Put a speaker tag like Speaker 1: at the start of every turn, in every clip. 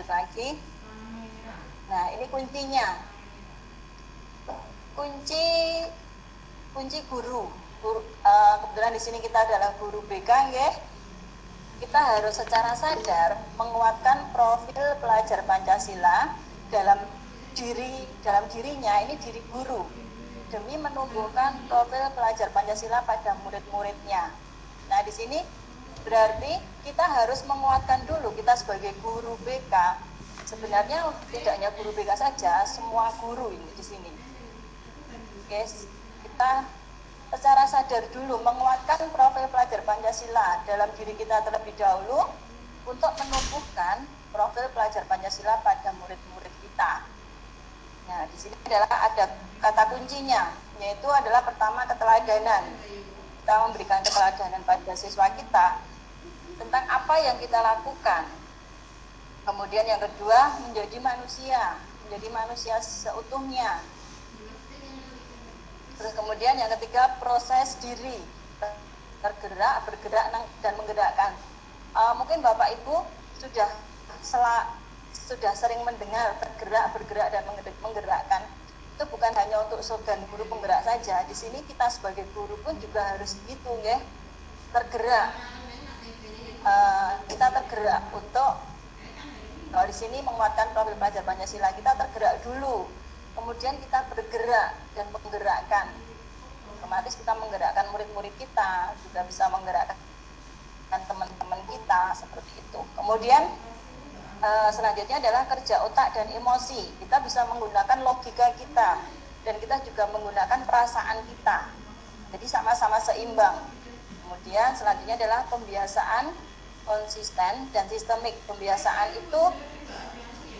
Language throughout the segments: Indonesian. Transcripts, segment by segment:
Speaker 1: lanjut lagi. Nah, ini kuncinya. Kunci guru. Kebetulan di sini kita adalah guru BK, ya. Kita harus secara sadar menguatkan profil pelajar Pancasila dalam dirinya, ini diri guru, demi menumbuhkan profil pelajar Pancasila pada murid-muridnya. Nah, di sini berarti kita harus menguatkan dulu, kita sebagai guru BK. Sebenarnya tidak hanya guru BK saja, semua guru ini di sini. Guys, kita secara sadar dulu menguatkan profil pelajar Pancasila dalam diri kita terlebih dahulu untuk menumbuhkan profil pelajar Pancasila pada murid-murid kita. Nah, di sini adalah ada kata kuncinya, yaitu adalah pertama keteladanan. Kita memberikan keteladanan pada siswa kita tentang apa yang kita lakukan. Kemudian yang kedua, menjadi manusia seutuhnya. Terus kemudian yang ketiga, proses diri, bergerak dan menggerakkan. Mungkin Bapak Ibu sudah sering mendengar bergerak dan menggerakkan. Itu bukan hanya untuk slogan guru penggerak saja. Di sini kita sebagai guru pun juga harus gitu, ya. Tergerak. Kita tergerak untuk, kalau di sini menguatkan profil pelajar Pancasila, kita tergerak dulu. Kemudian kita bergerak dan menggerakkan. Otomatis kita menggerakkan murid-murid kita, juga bisa menggerakkan teman-teman kita, seperti itu. Kemudian selanjutnya adalah kerja otak dan emosi. Kita bisa menggunakan logika kita, dan kita juga menggunakan perasaan kita. Jadi sama-sama seimbang. Kemudian selanjutnya adalah pembiasaan konsisten dan sistemik. Pembiasaan itu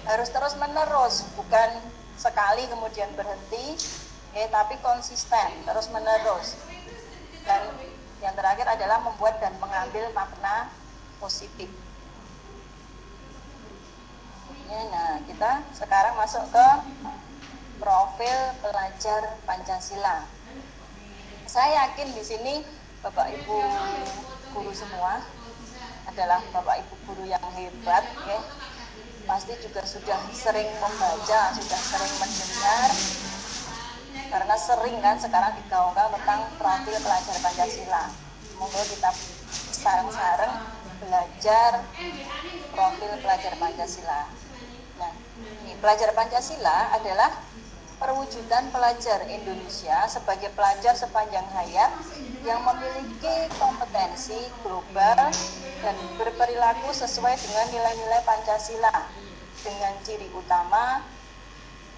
Speaker 1: harus terus-menerus, bukan sekali kemudian berhenti, tapi konsisten, terus-menerus. Dan yang terakhir adalah membuat dan mengambil makna positif. Nah, kita sekarang masuk ke profil pelajar Pancasila. Saya yakin di sini Bapak Ibu guru semua adalah Bapak Ibu guru yang hebat, ya. Pasti juga sudah sering membaca, sudah sering mendengar, karena sering kan sekarang digaungkan tentang profil pelajar Pancasila. Semoga kita sareng-sareng belajar profil pelajar Pancasila. Nah, ini pelajar Pancasila adalah perwujudan pelajar Indonesia sebagai pelajar sepanjang hayat yang memiliki kompetensi global dan berperilaku sesuai dengan nilai-nilai Pancasila dengan ciri utama.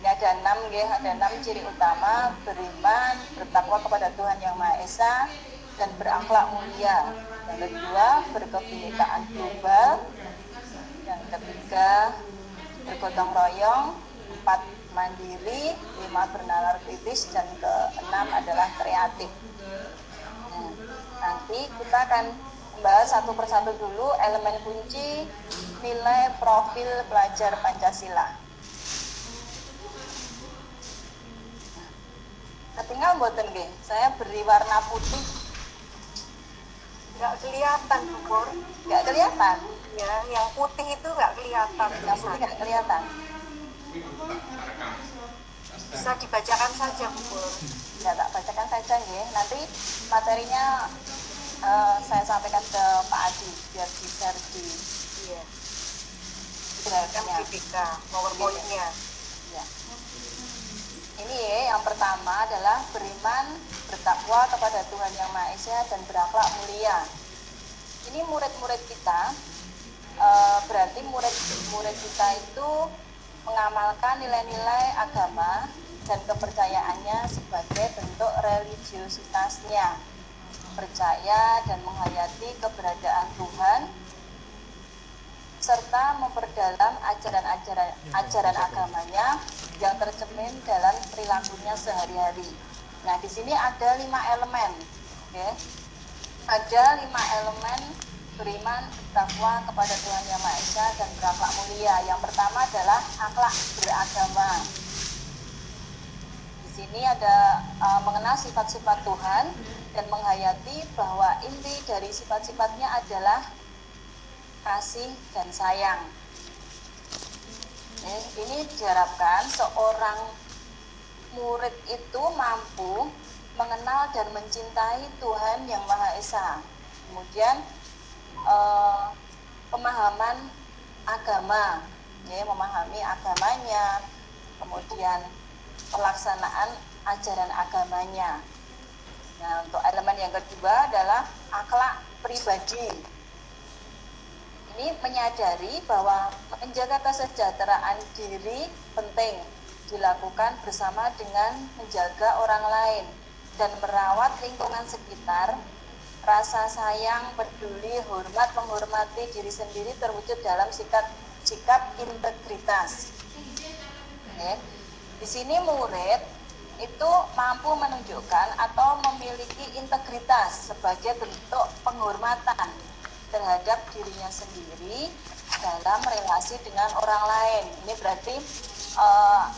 Speaker 1: Ini ada 6 ciri utama: beriman, bertakwa kepada Tuhan Yang Maha Esa, dan berakhlak mulia. Yang kedua, berkebinekaan global. Yang ketiga, bergotong royong. 4, mandiri. 5, bernalar kritis. Dan ke-6 adalah kreatif. Nanti kita akan membahas satu persatu dulu elemen kunci nilai profil pelajar Pancasila. Ketinggal mboten nggih, saya beri warna putih.
Speaker 2: Nggak kelihatan, Bu.
Speaker 1: Nggak kelihatan?
Speaker 2: Ya, yang putih itu nggak kelihatan.
Speaker 1: Yang putih nggak kelihatan.
Speaker 2: Bisa dibacakan saja, Bu.
Speaker 1: Ya, tak bacakan saja nggih. Nanti materinya saya sampaikan ke Pak Adi biar di-share di
Speaker 2: GBK, PowerPoint-nya.
Speaker 1: Ya. Ini yang pertama adalah beriman, bertakwa kepada Tuhan Yang Maha Esa, dan berakhlak mulia. Ini murid-murid kita, berarti murid-murid kita itu mengamalkan nilai-nilai agama dan kepercayaannya sebagai bentuk religiositasnya, percaya dan menghayati keberadaan Tuhan, serta memperdalam ajaran agamanya yang tercermin dalam perilakunya sehari-hari. Nah, di sini ada 5 elemen, okay? Ada 5 elemen: beriman, bertakwa kepada Tuhan Yang Maha Esa, dan berakhlak mulia. Yang pertama adalah akhlak beragama. Di sini ada mengenal sifat-sifat Tuhan dan menghayati bahwa inti dari sifat-sifatnya adalah kasih dan sayang. Ini diharapkan seorang murid itu mampu mengenal dan mencintai Tuhan Yang Maha Esa. Kemudian pemahaman agama, memahami agamanya, kemudian pelaksanaan ajaran agamanya. Nah, untuk elemen yang kedua adalah akhlak pribadi. Ini menyadari bahwa menjaga kesejahteraan diri penting dilakukan bersama dengan menjaga orang lain dan merawat lingkungan sekitar. Rasa sayang, peduli, hormat, menghormati diri sendiri terwujud dalam sikap integritas. Di sini murid itu mampu menunjukkan atau memiliki integritas sebagai bentuk penghormatan terhadap dirinya sendiri dalam relasi dengan orang lain. Ini berarti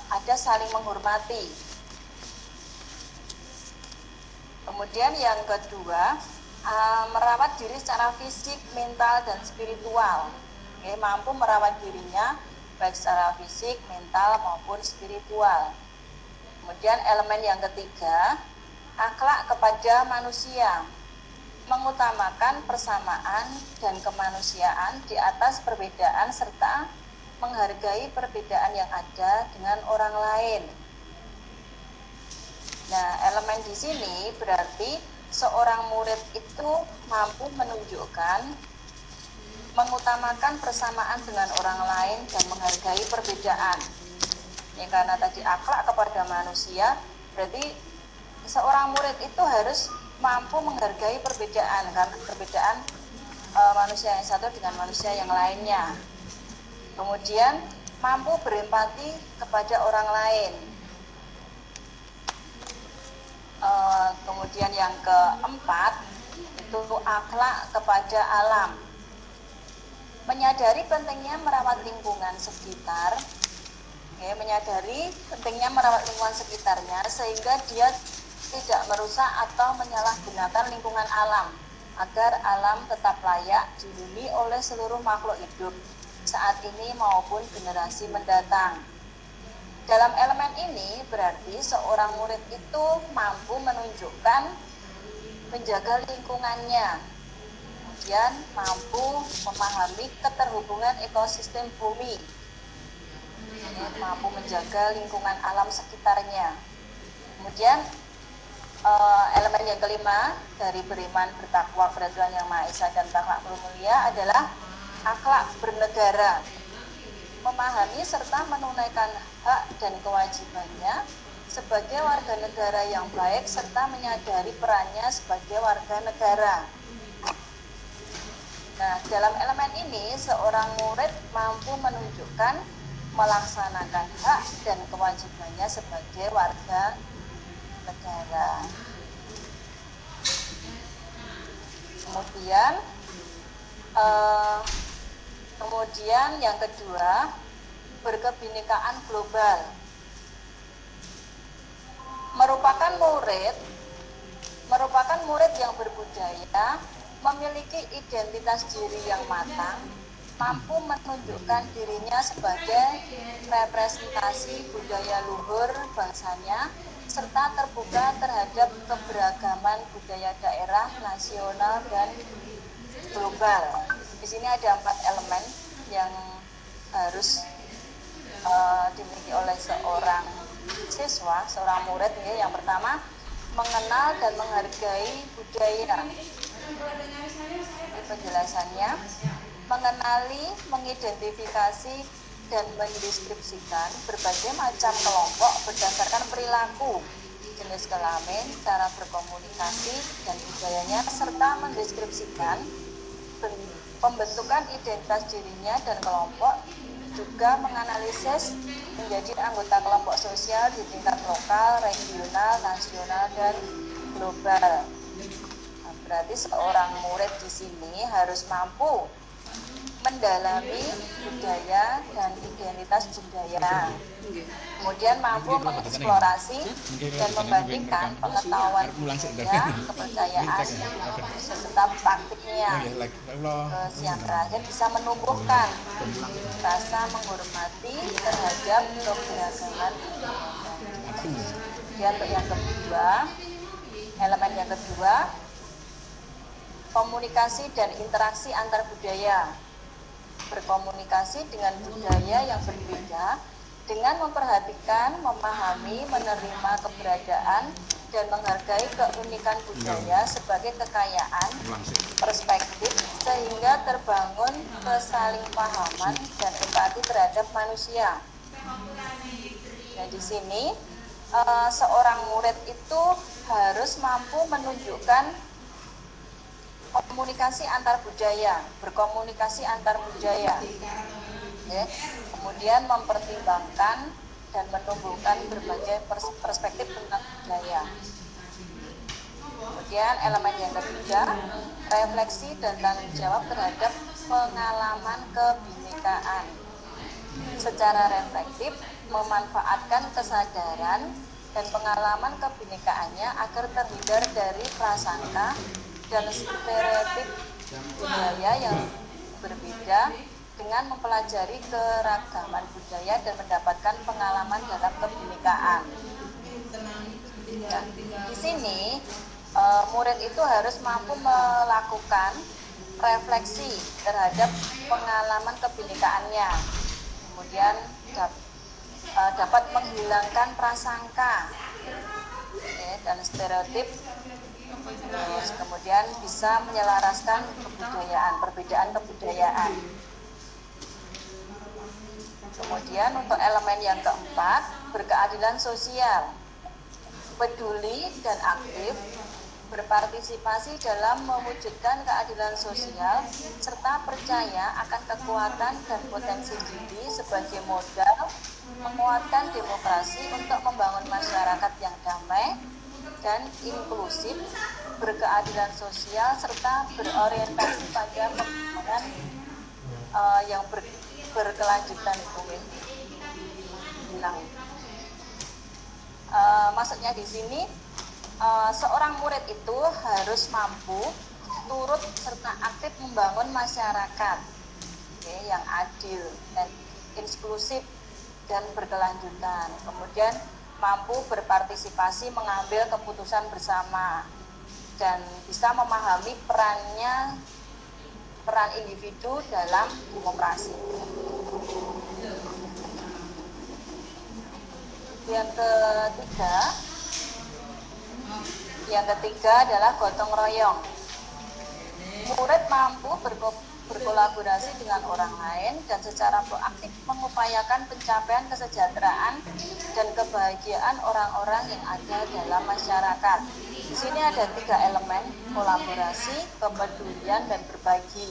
Speaker 1: ada saling menghormati. Kemudian yang kedua, merawat diri secara fisik, mental, dan spiritual. Mampu merawat dirinya baik secara fisik, mental, maupun spiritual. Kemudian elemen yang ketiga, akhlak kepada manusia, mengutamakan persamaan dan kemanusiaan di atas perbedaan serta menghargai perbedaan yang ada dengan orang lain. Nah, elemen di sini berarti seorang murid itu mampu menunjukkan mengutamakan persamaan dengan orang lain dan menghargai perbedaan. Karena tadi akhlak kepada manusia, berarti seorang murid itu harus mampu menghargai perbedaan, kan? Perbedaan manusia yang satu dengan manusia yang lainnya. Kemudian mampu berempati kepada orang lain. Kemudian yang keempat itu akhlak kepada alam, menyadari pentingnya merawat lingkungan sekitar. Menyadari pentingnya merawat lingkungan sekitarnya sehingga dia tidak merusak atau menyalahgunakan lingkungan alam agar alam tetap layak dihuni oleh seluruh makhluk hidup saat ini maupun generasi mendatang. Dalam elemen ini berarti seorang murid itu mampu menunjukkan menjaga lingkungannya, kemudian mampu memahami keterhubungan ekosistem bumi, mampu menjaga lingkungan alam sekitarnya. Kemudian elemen yang kelima dari beriman, bertakwa kepada Tuhan Yang Maha Esa dan berakhlak mulia adalah akhlak bernegara, memahami serta menunaikan hak dan kewajibannya sebagai warga negara yang baik serta menyadari perannya sebagai warga negara. Nah, dalam elemen ini seorang murid mampu menunjukkan melaksanakan hak dan kewajibannya sebagai warga negara. Kemudian yang kedua, berkebinekaan global, merupakan murid yang berbudaya, memiliki identitas diri yang matang, mampu menunjukkan dirinya sebagai representasi budaya luhur bangsanya, serta terbuka terhadap keberagaman budaya daerah, nasional, dan global. Di sini ada 4 elemen yang harus dimiliki oleh seorang siswa, seorang murid. Yang pertama, mengenal dan menghargai budaya. Ini penjelasannya. Mengenali, mengidentifikasi, dan mendeskripsikan berbagai macam kelompok berdasarkan perilaku, jenis kelamin, cara berkomunikasi, dan budayanya, serta mendeskripsikan pembentukan identitas dirinya dan kelompok, juga menganalisis menjadi anggota kelompok sosial di tingkat lokal, regional, nasional, dan global. Berarti seorang murid di sini harus mampu mendalami budaya dan identitas budaya. Kemudian mampu mengeksplorasi dan membandingkan pengetahuan budaya, kepercayaan, beserta praktiknya. Terus yang terakhir bisa menumbuhkan rasa menghormati terhadap keberagaman. Kemudian untuk yang kedua, elemen yang kedua, komunikasi dan interaksi antar budaya. Berkomunikasi dengan budaya yang berbeda dengan memperhatikan, memahami, menerima keberadaan dan menghargai keunikan budaya sebagai kekayaan perspektif sehingga terbangun kesalingpahaman dan empati terhadap manusia. Nah, di sini seorang murid itu harus mampu menunjukkan komunikasi antar budaya, berkomunikasi antar budaya, ya. Kemudian mempertimbangkan dan menumbuhkan berbagai perspektif tentang budaya. Kemudian elemen yang ketiga, refleksi dan tanggung jawab terhadap pengalaman kebinekaan. Secara reflektif memanfaatkan kesadaran dan pengalaman kebinekaannya agar terhindar dari prasangka dan stereotip budaya yang berbeda dengan mempelajari keragaman budaya dan mendapatkan pengalaman dalam kebinekaan. Ya, di sini murid itu harus mampu melakukan refleksi terhadap pengalaman kebinekaannya, kemudian dapat menghilangkan prasangka dan stereotip. Terus kemudian bisa menyelaraskan perbedaan kebudayaan. Kemudian untuk elemen yang keempat, berkeadilan sosial, peduli dan aktif, berpartisipasi dalam mewujudkan keadilan sosial, serta percaya akan kekuatan dan potensi diri sebagai modal menguatkan demokrasi untuk membangun masyarakat yang damai dan inklusif, berkeadilan sosial, serta berorientasi pada pembangunan yang berkelanjutan. Maksudnya di sini seorang murid itu harus mampu turut serta aktif membangun masyarakat yang adil dan inklusif dan berkelanjutan. Kemudian mampu berpartisipasi mengambil keputusan bersama dan bisa memahami peran individu dalam demokrasi. Yang ketiga adalah gotong royong. Murid mampu berkolaborasi dengan orang lain dan secara proaktif mengupayakan pencapaian kesejahteraan dan kebahagiaan orang-orang yang ada dalam masyarakat. Di sini ada 3 elemen: kolaborasi, kepedulian, dan berbagi.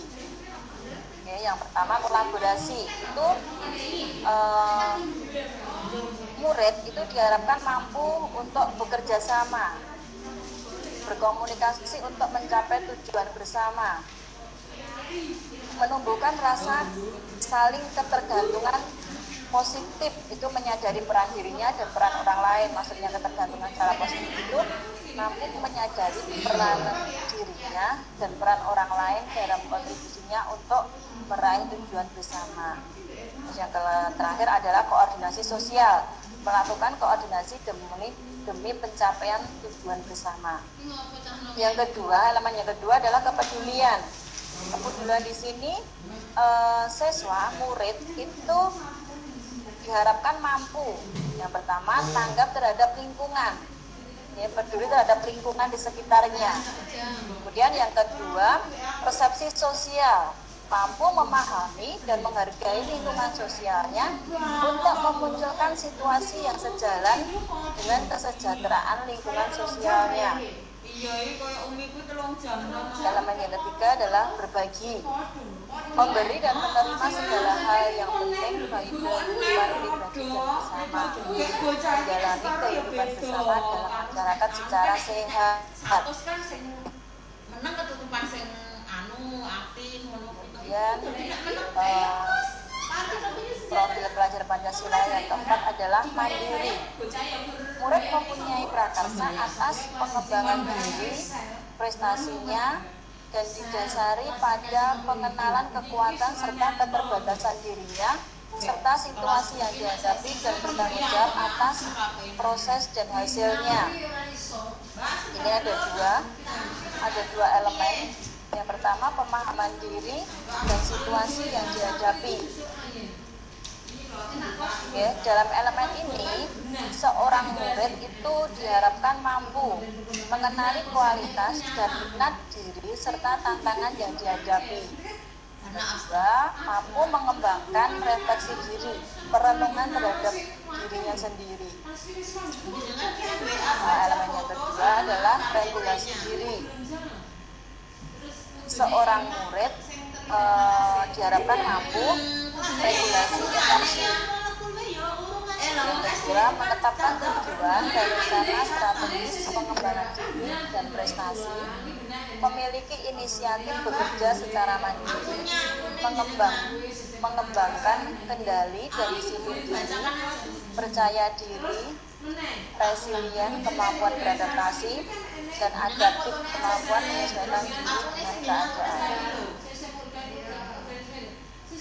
Speaker 1: Oke, yang pertama kolaborasi itu murid itu diharapkan mampu untuk bekerja sama, berkomunikasi untuk mencapai tujuan bersama, menumbuhkan rasa saling ketergantungan positif, itu menyadari peran dirinya dan peran orang lain. Maksudnya ketergantungan secara positif itu mampu menyadari peran dirinya dan peran orang lain dalam kontribusinya untuk meraih tujuan bersama. Terus yang terakhir adalah koordinasi sosial, melakukan koordinasi demi pencapaian tujuan bersama. Yang kedua, elemen yang kedua adalah kepedulian. Kepedulian di sini siswa murid itu diharapkan mampu, yang pertama tanggap terhadap lingkungan, peduli terhadap lingkungan di sekitarnya. Kemudian yang kedua, persepsi sosial, mampu memahami dan menghargai lingkungan sosialnya untuk memunculkan situasi yang sejalan dengan kesejahteraan lingkungan sosialnya. Elemen yang ketiga adalah berbagi, memberi dan menerima segala hal yang penting bagi kehidupan pribadi dan bersama, menjalani kehidupan bersama dalam masyarakat secara sehat. Kemudian profil pelajar Pancasila yang keempat adalah mandiri. Murid mempunyai prakarsa atas pengembangan diri, prestasinya, dan didasari pada pengenalan kekuatan serta keterbatasan dirinya, serta situasi yang dihadapi dan bertanggung jawab atas proses dan hasilnya. Ini ada dua elemen. Yang pertama, pemahaman diri dan situasi yang dihadapi. Ya, dalam elemen ini, seorang murid itu diharapkan mampu mengenali kualitas dan minat diri serta tantangan yang dihadapi. Juga mampu mengembangkan refleksi diri, perenungan terhadap dirinya sendiri. Nah, elemen yang kedua adalah regulasi diri. Seorang murid diharapkan mampu regulasi emosi. Yang kedua, menetapkan tujuan dan rencana strategis pengembangan diri dan prestasi, memiliki inisiatif bekerja secara mandiri, mengembangkan kendali dan disiplin diri, percaya diri, resilient, kemampuan beradaptasi, dan adaptif, kemampuan menyesuaikan diri dengan keadaan.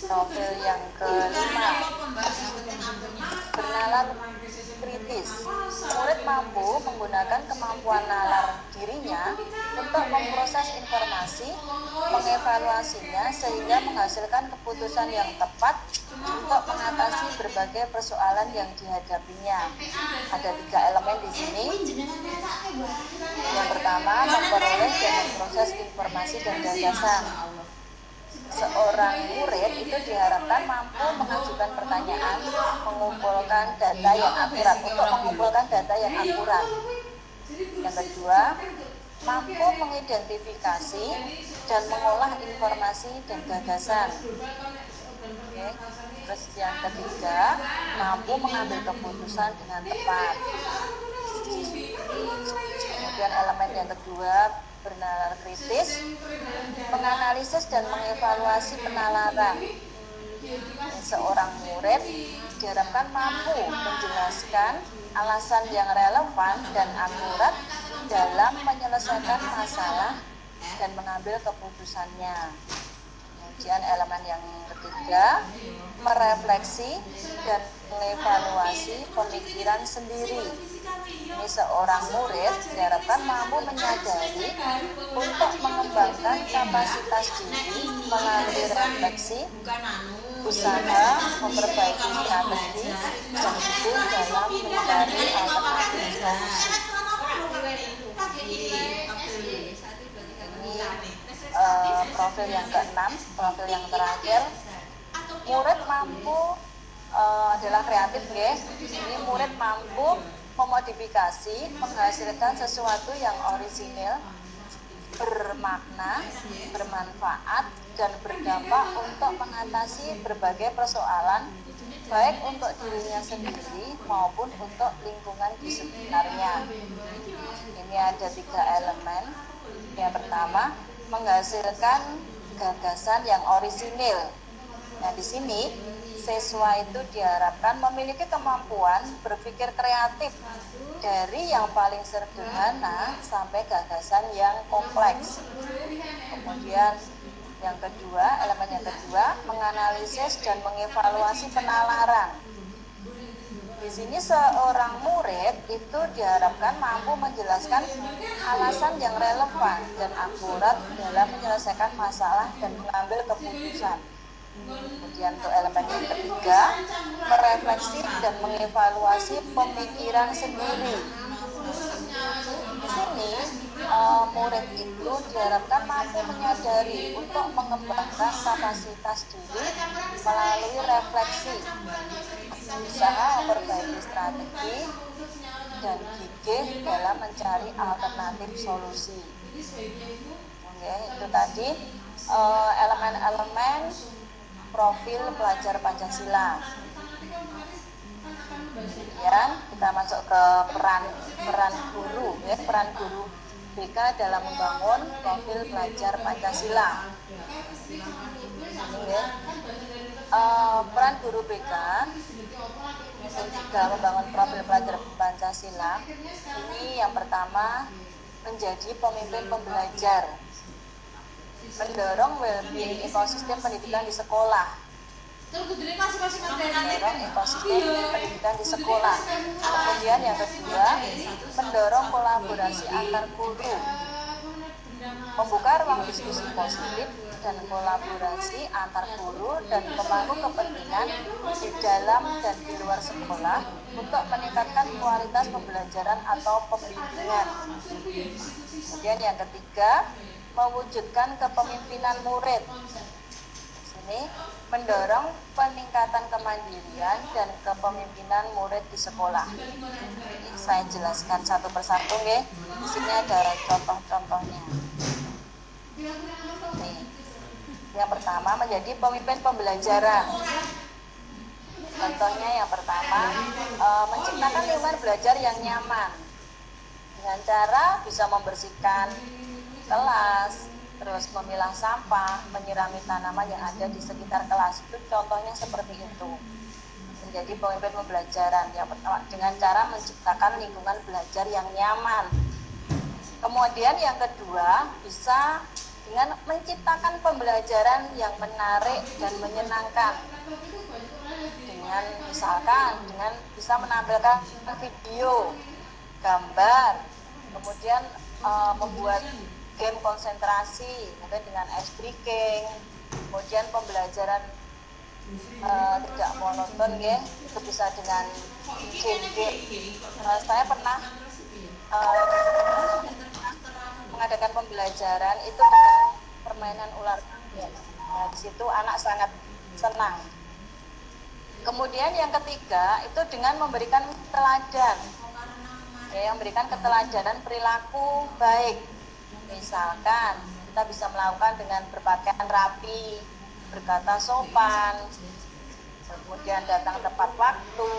Speaker 1: Profil yang kelima, bernalar kritis. Murid mampu menggunakan kemampuan nalar dirinya untuk memproses informasi, mengevaluasinya sehingga menghasilkan keputusan yang tepat untuk mengatasi berbagai persoalan yang dihadapinya. Ada 3 elemen di sini. Yang pertama, memperoleh dan memproses informasi dan gagasan. Seorang murid itu diharapkan mampu mengajukan pertanyaan, mengumpulkan data yang akurat, Yang kedua, mampu mengidentifikasi dan mengolah informasi dan gagasan. Oke. Terus yang ketiga, mampu mengambil keputusan dengan tepat. Kemudian elemen yang kedua, bernalar kritis, menganalisis dan mengevaluasi penalaran. Seorang murid diharapkan mampu menjelaskan alasan yang relevan dan akurat dalam menyelesaikan masalah dan mengambil keputusannya. Kemudian elemen yang ketiga, merefleksi dan mengevaluasi pemikiran sendiri. Ini seorang murid diharapkan mampu menyadari untuk mengembangkan kapasitas diri melalui refleksi, usaha memperbaiki strategi, dan hidup dalam mencari alternatif solusi. Profil yang keenam, profil yang terakhir, murid mampu adalah kreatif, guys. Ini murid mampu memodifikasi, menghasilkan sesuatu yang orisinil, bermakna, bermanfaat, dan berdampak untuk mengatasi berbagai persoalan, baik untuk dirinya sendiri maupun untuk lingkungan di sekitarnya. Ini ada 3 elemen. Yang pertama, menghasilkan gagasan yang orisinil. Nah, di sini siswa itu diharapkan memiliki kemampuan berpikir kreatif dari yang paling sederhana sampai gagasan yang kompleks. Kemudian yang kedua, elemen yang kedua, menganalisis dan mengevaluasi penalaran. Di sini seorang murid itu diharapkan mampu menjelaskan alasan yang relevan dan akurat dalam menyelesaikan masalah dan mengambil keputusan. Kemudian untuk elemen yang ketiga, merefleksi dan mengevaluasi pemikiran sendiri. Di sini murid itu diharapkan mampu menyadari untuk mengembangkan kapasitas diri melalui refleksi, usaha memperbaiki strategi, dan gigih dalam mencari alternatif solusi. Oke, itu tadi elemen-elemen profil pelajar Pancasila. Kemudian kita masuk ke peran guru, ya, peran guru BK dalam membangun profil pelajar Pancasila. ini ya. Peran guru BK ketika membangun profil pelajar Pancasila ini yang pertama menjadi pemimpin pembelajar, mendorong well-being ekosistem pendidikan di sekolah, mendorong ekosistem pendidikan di sekolah. Kemudian yang kedua, mendorong kolaborasi antar guru, membuka ruang diskusi positif dan kolaborasi antar guru dan pemangku kepentingan di dalam dan di luar sekolah untuk meningkatkan kualitas pembelajaran atau pembimbingan. Kemudian yang ketiga, mewujudkan kepemimpinan murid. Sini mendorong peningkatan kemandirian dan kepemimpinan murid di sekolah. Ini saya jelaskan satu persatu ya. Di sini ada contoh-contohnya. Nih. Yang pertama menjadi pemimpin pembelajaran. Contohnya yang pertama menciptakan lingkungan belajar yang nyaman dengan cara bisa membersihkan kelas, terus memilah sampah, menyirami tanaman yang ada di sekitar kelas. Itu contohnya seperti itu. Menjadi pemimpin pembelajaran yang pertama dengan cara menciptakan lingkungan belajar yang nyaman. Kemudian yang kedua bisa dengan menciptakan pembelajaran yang menarik dan menyenangkan, dengan misalkan dengan bisa menampilkan video, gambar, kemudian membuat game konsentrasi, mungkin dengan ice breaking, kemudian pembelajaran tidak monoton ya, itu bisa dengan game-game. Saya pernah mengadakan pembelajaran itu dengan permainan ular tangga. Nah, di situ anak sangat senang. Kemudian yang ketiga itu dengan memberikan teladan, ya, memberikan keteladanan perilaku baik. Misalkan kita bisa melakukan dengan berpakaian rapi, berkata sopan, kemudian datang tepat waktu,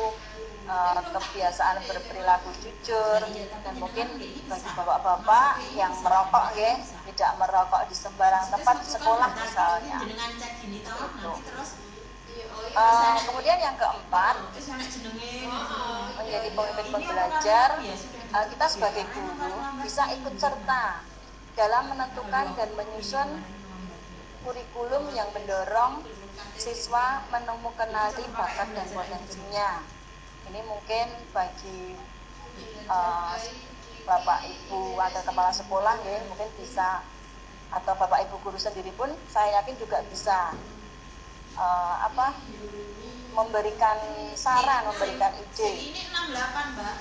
Speaker 1: kebiasaan berperilaku jujur, dan mungkin bagi bapak-bapak yang merokok ya, tidak merokok di sembarang tempat di sekolah misalnya. Gitu. Kemudian yang keempat, menjadi pemimpin pembelajar, kita sebagai guru bisa ikut serta dalam menentukan dan menyusun kurikulum yang mendorong siswa menemukan bakat dan potensinya. Ini mungkin bagi Bapak Ibu atau kepala sekolah ya, mungkin bisa, atau Bapak Ibu guru sendiri pun saya yakin juga bisa memberikan saran, memberikan ide.
Speaker 3: Ini 68 Mbak,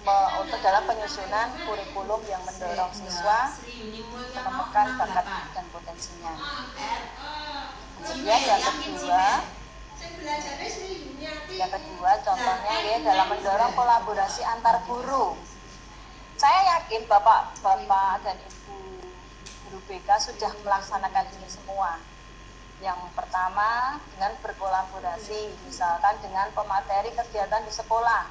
Speaker 3: 68.
Speaker 1: Untuk dalam penyusunan kurikulum yang mendorong siswa menemukan bakat dan potensinya. Kemudian yang kedua contohnya ya, dalam mendorong kolaborasi antar guru. Saya yakin Bapak dan Ibu guru BK sudah melaksanakan ini semua. Yang pertama dengan berkolaborasi, misalkan dengan pemateri kegiatan di sekolah,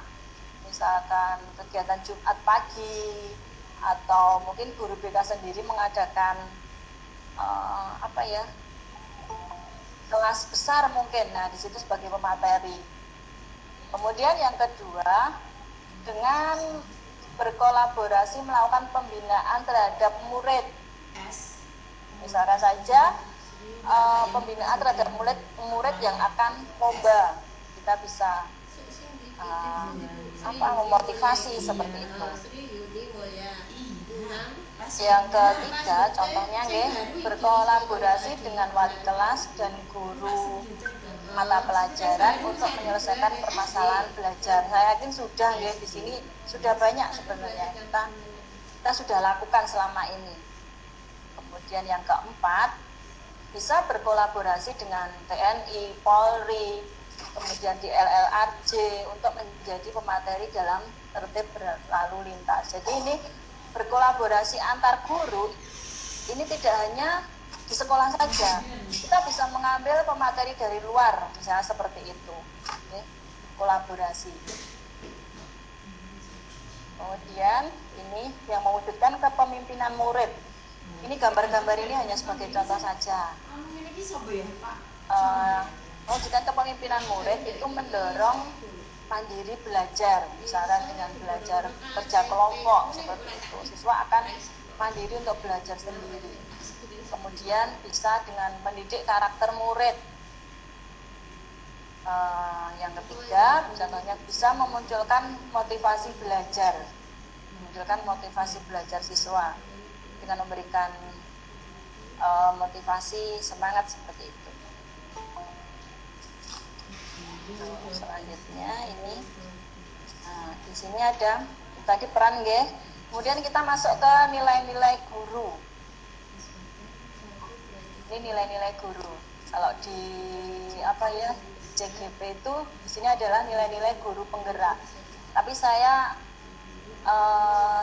Speaker 1: misalkan kegiatan Jumat pagi, atau mungkin guru BK sendiri mengadakan kelas besar mungkin. Nah, di situ sebagai pemateri. Kemudian yang kedua, dengan berkolaborasi melakukan pembinaan terhadap murid. Misalkan saja pembinaan terhadap murid yang akan lomba, kita bisa memotivasi seperti itu. Yang ketiga, contohnya berkolaborasi dengan wali kelas dan guru mata pelajaran untuk menyelesaikan permasalahan belajar. Saya yakin sudah di sini sudah banyak sebenarnya kita sudah lakukan selama ini. Kemudian yang keempat, bisa berkolaborasi dengan TNI, Polri, kemudian di LLRJ untuk menjadi pemateri dalam tertib berlalu lintas. Jadi ini berkolaborasi antar guru ini tidak hanya di sekolah saja, kita bisa mengambil pemateri dari luar, misalnya seperti itu, kolaborasi. Kemudian ini yang mewujudkan kepemimpinan murid. Ini gambar-gambar ini hanya sebagai contoh saja. Mewujudkan kepemimpinan murid itu mendorong mandiri belajar, misalkan dengan belajar kerja kelompok seperti itu, siswa akan mandiri untuk belajar sendiri. Kemudian bisa dengan mendidik karakter murid. Yang ketiga, contohnya bisa memunculkan motivasi belajar, siswa dengan memberikan motivasi semangat seperti itu. Selanjutnya ini, di sini ada tadi peran nggih. Kemudian kita masuk ke nilai-nilai guru. Ini nilai-nilai guru. Kalau di CGP itu di sini adalah nilai-nilai guru penggerak. Tapi saya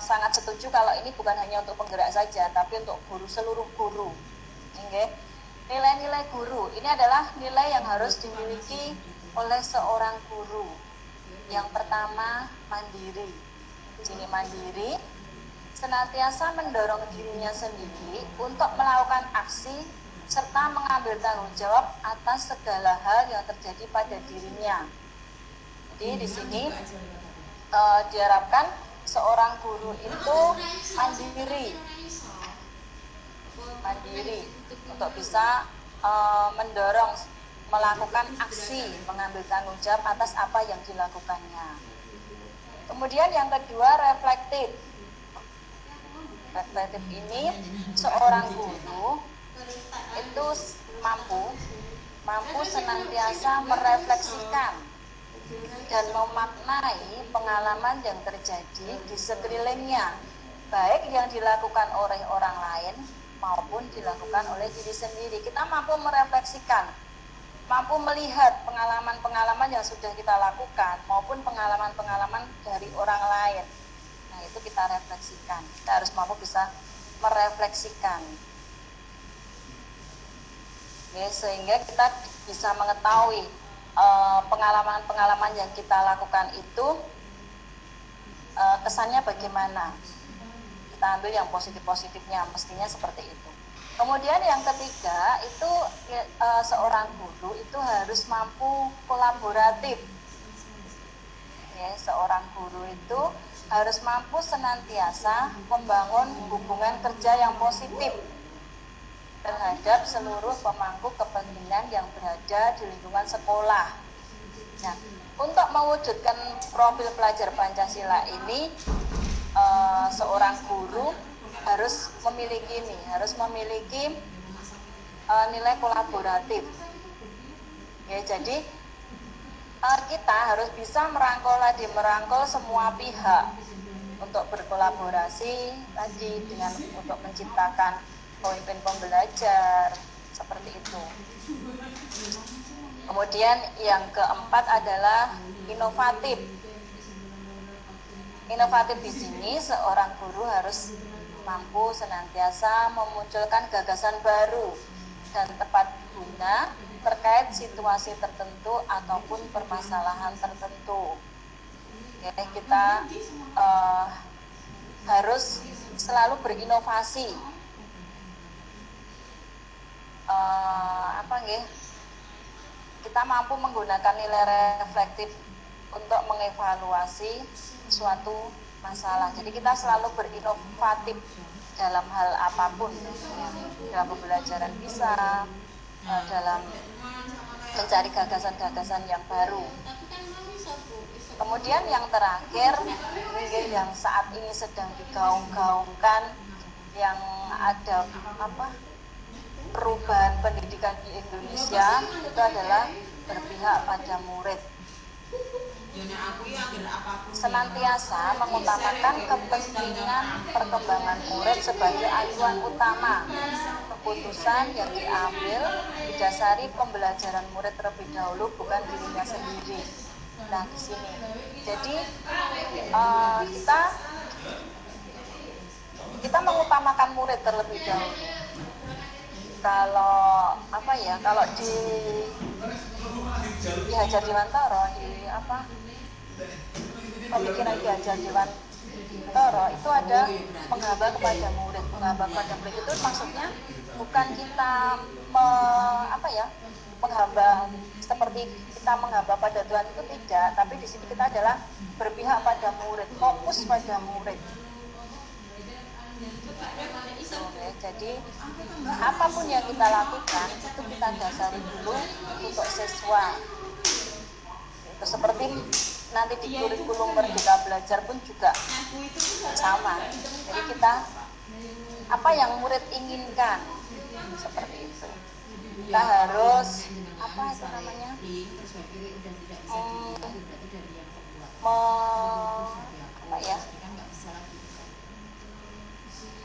Speaker 1: sangat setuju kalau ini bukan hanya untuk penggerak saja, tapi untuk guru, seluruh guru. Okay. Nilai-nilai guru ini adalah nilai yang harus dimiliki oleh seorang guru. Yang pertama, mandiri. Di sini mandiri, senantiasa mendorong dirinya sendiri untuk melakukan aksi serta mengambil tanggung jawab atas segala hal yang terjadi pada dirinya. Jadi di sini diharapkan seorang guru itu mandiri untuk bisa mendorong melakukan aksi, mengambil tanggung jawab atas apa yang dilakukannya. Kemudian yang kedua, reflektif. Reflektif ini seorang guru itu mampu senantiasa merefleksikan dan memaknai pengalaman yang terjadi di sekelilingnya, baik yang dilakukan oleh orang lain maupun dilakukan oleh diri sendiri. Kita mampu merefleksikan, mampu melihat pengalaman-pengalaman yang sudah kita lakukan maupun pengalaman-pengalaman dari orang lain. Nah, itu kita refleksikan. Kita harus mampu bisa merefleksikan. Oke, sehingga kita bisa mengetahui pengalaman-pengalaman yang kita lakukan itu kesannya bagaimana. Kita ambil yang positif-positifnya, mestinya seperti itu. Kemudian yang ketiga itu seorang guru itu harus mampu kolaboratif. Ya, seorang guru itu harus mampu senantiasa membangun hubungan kerja yang positif terhadap seluruh pemangku kepentingan yang berada di lingkungan sekolah. Nah, untuk mewujudkan profil pelajar Pancasila ini, seorang guru harus memiliki nilai kolaboratif. Ya, jadi kita harus bisa merangkul semua pihak untuk berkolaborasi tadi untuk menciptakan pemimpin pembelajar seperti itu. Kemudian yang keempat adalah inovatif. Inovatif di sini seorang guru harus mampu senantiasa memunculkan gagasan baru dan tepat guna terkait situasi tertentu ataupun permasalahan tertentu. Oke, kita harus selalu berinovasi. Kita mampu menggunakan nilai reflektif untuk mengevaluasi suatu masalah. Jadi kita selalu berinovatif dalam hal apapun, ya. Dalam pembelajaran bisa, dalam mencari gagasan-gagasan yang baru. Kemudian yang terakhir, mungkin yang saat ini sedang digaung-gaungkan, yang ada perubahan pendidikan di Indonesia, itu adalah berpihak pada murid. Senantiasa mengutamakan kepentingan perkembangan murid sebagai acuan utama. Keputusan yang diambil didasari pembelajaran murid terlebih dahulu, bukan dirinya sendiri. Nah, di sini. Jadi kita mengutamakan murid terlebih dahulu. Kalau di Hajar Dewantara pemikiran Ki Hajar Dewantara itu ada menghamba kepada murid. menghamba pada murid itu maksudnya bukan kita menghamba seperti kita menghamba pada Tuhan itu tidak, tapi di sini kita adalah berpihak pada murid, fokus pada murid. Oke, jadi apapun yang kita lakukan itu kita dasari dulu untuk siswa. Itu seperti nanti di kurikulum Merdeka Belajar pun juga sama. Jadi kita apa yang murid inginkan seperti itu. Kita harus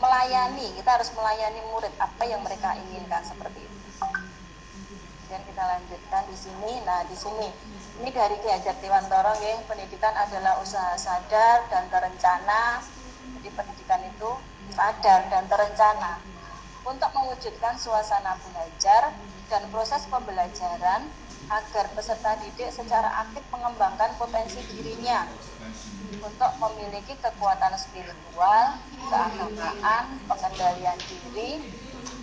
Speaker 1: melayani. Kita harus melayani murid apa yang mereka inginkan seperti itu. Dan kita lanjutkan di sini. Nah, di sini ini dari Ki Hajar Dewantara ya, pendidikan adalah usaha sadar dan terencana. Jadi pendidikan itu sadar dan terencana untuk mewujudkan suasana belajar dan proses pembelajaran agar peserta didik secara aktif mengembangkan potensi dirinya untuk memiliki kekuatan spiritual, keagamaan, pengendalian diri,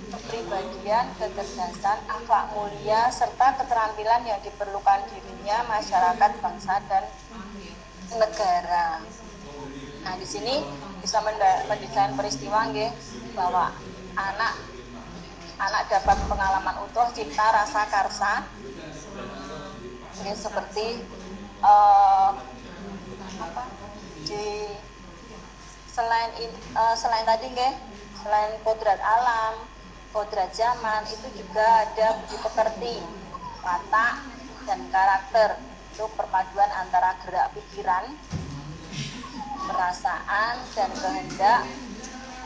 Speaker 1: kepribadian, kecerdasan, akhlak mulia, serta keterampilan yang diperlukan dirinya, masyarakat, bangsa, dan negara. Nah, di sini bisa mendesain peristiwa nggih, bahwa anak dapat pengalaman utuh cipta rasa karsa, seperti selain tadi nggih, selain kodrat alam, kodrat zaman, itu juga ada budi pekerti, watak, dan karakter. Itu perpaduan antara gerak pikiran, perasaan, dan kehendak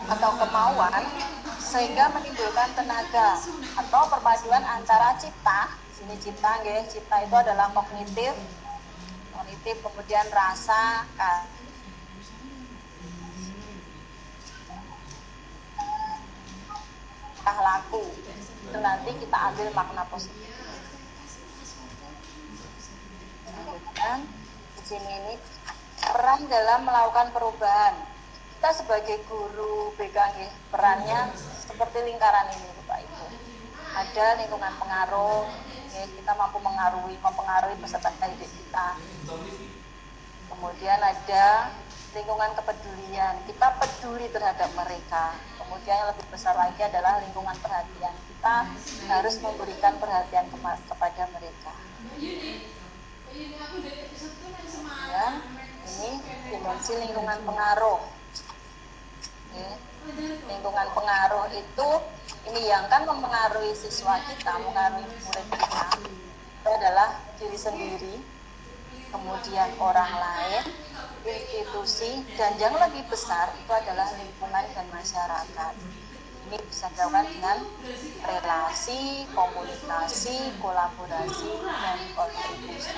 Speaker 1: atau kemauan sehingga menimbulkan tenaga, atau perpaduan antara cipta. Sini cipta nggih, cipta itu adalah kognitif, kemudian rasa, laku. Itu nanti kita ambil makna positif. Kemudian di sini ini peran dalam melakukan perubahan. Kita sebagai guru BK nggih, perannya seperti lingkaran ini Bapak Ibu. Ada lingkungan pengaruh, ya, kita mampu mempengaruhi peserta didik kita. Kemudian ada lingkungan kepedulian, kita peduli terhadap mereka. Kemudian yang lebih besar lagi adalah lingkungan perhatian, kita harus memberikan perhatian kepada mereka. Ya, ini dimensi lingkungan pengaruh. Oke. Lingkungan pengaruh itu ini yang kan mempengaruhi siswa kita, mempengaruhi murid kita, itu adalah diri sendiri, kemudian orang lain, institusi, dan yang lebih besar itu adalah lingkungan dan masyarakat. Ini bisa dilakukan dengan relasi, komunikasi, kolaborasi, dan kontribusi.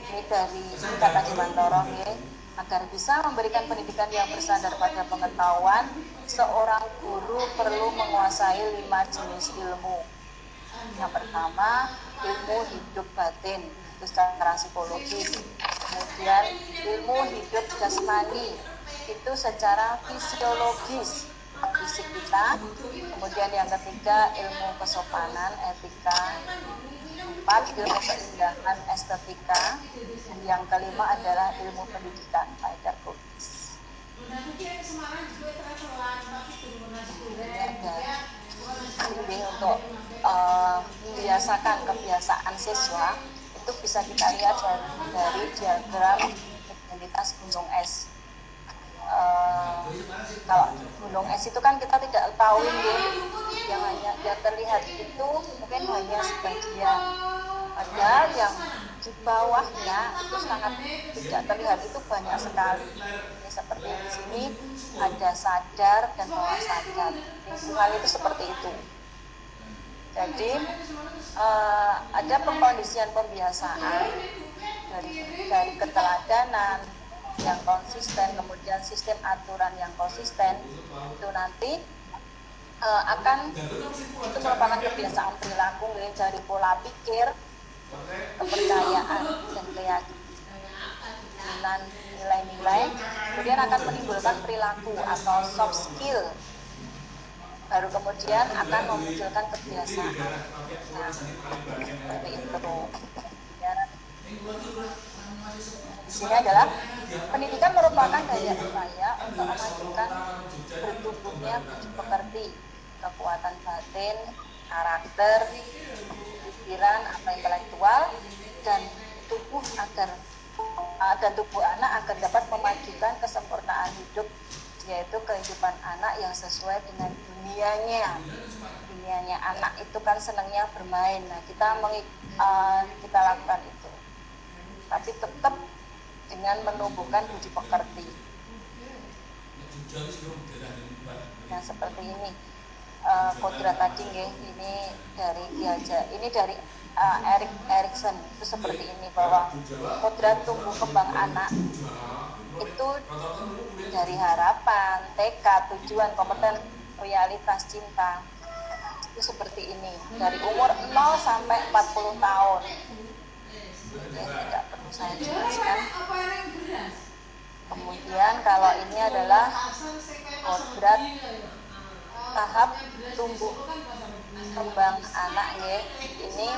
Speaker 1: Ini dari kata Dewantara ya, agar bisa memberikan pendidikan yang bersandar pada pengetahuan, seorang guru perlu menguasai 5 jenis ilmu. Yang pertama, ilmu hidup batin, itu secara psikologis. Kemudian ilmu hidup jasmani, itu secara fisiologis, fisik kita. Kemudian yang ketiga, ilmu kesopanan, etika. 4, ilmu keindahan, estetika. Dan yang kelima adalah ilmu pendidikan, pedagogis. Ini untuk membiasakan kebiasaan siswa itu bisa kita lihat dari diagram identitas gunung es. Kalau gunung es itu kan kita tidak tahu yang hanya yang terlihat itu mungkin hanya sebagian, padahal yang di bawahnya itu sangat tidak terlihat, itu banyak sekali. Ini seperti di sini ada sadar dan bawah sadar, lingkungan itu seperti itu. Jadi ada pengkondisian pembiasaan dari keteladanan yang konsisten, kemudian sistem aturan yang konsisten, itu nanti akan itu merupakan kebiasaan perilaku dari pola pikir, kepercayaan, dan keyakinan nilai-nilai, kemudian akan menimbulkan perilaku atau soft skill, baru kemudian akan memunculkan kebiasaan. Nah, seperti itu. Ya. Di sini adalah pendidikan merupakan daya upaya untuk memajukan bertumbuhnya budi pekerti, kekuatan batin, karakter, pikiran atau intelektual, dan tubuh anak agar dapat memajukan kesempurnaan hidup, yaitu kehidupan anak yang sesuai dengan dunianya. Dunianya anak itu kan senangnya bermain. Nah, kita lakukan itu, tapi tetap dengan menumbuhkan budi pekerti. Nah, seperti ini kodrat tadi nggih, ini dari Erik Erikson itu seperti ini, bahwa kodrat tumbuh kembang anak itu dari harapan, tekad, tujuan, kompeten, realitas, cinta. Itu seperti ini dari umur 0 sampai 40 tahun. Oke, tidak perlu saya jelaskan. Kemudian kalau ini adalah kodrat tahap tumbuh kembang anak ya. Ini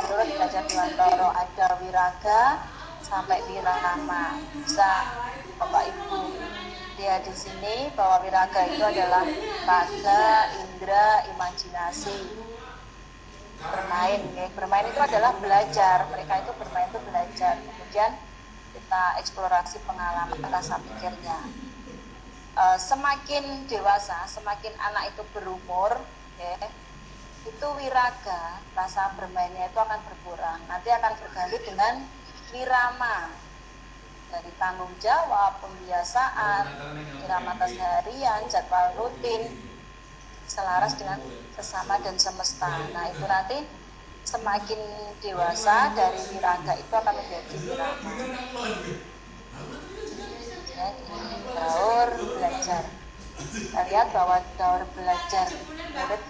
Speaker 1: menurut Belajar Dewantara ada wiraga sampai wirama. Bisa Bapak Ibu lihat di sini bahwa wiraga itu adalah raga, indera, imajinasi, bermain ya. Bermain itu adalah belajar, mereka itu bermain itu belajar. Kemudian kita eksplorasi pengalaman rasa pikirnya. Semakin dewasa, semakin anak itu berumur ya, itu wiraga, rasa bermainnya itu akan berkurang. Nanti akan berganti dengan wirama, dari tanggung jawab, pembiasaan, irama keseharian, jadwal rutin, selaras dengan sesama dan semesta. Nah, itu nanti semakin dewasa dari wiraga itu akan menjadi wirama. Ya, daur belajar. Kita lihat bahwa daur belajar murid,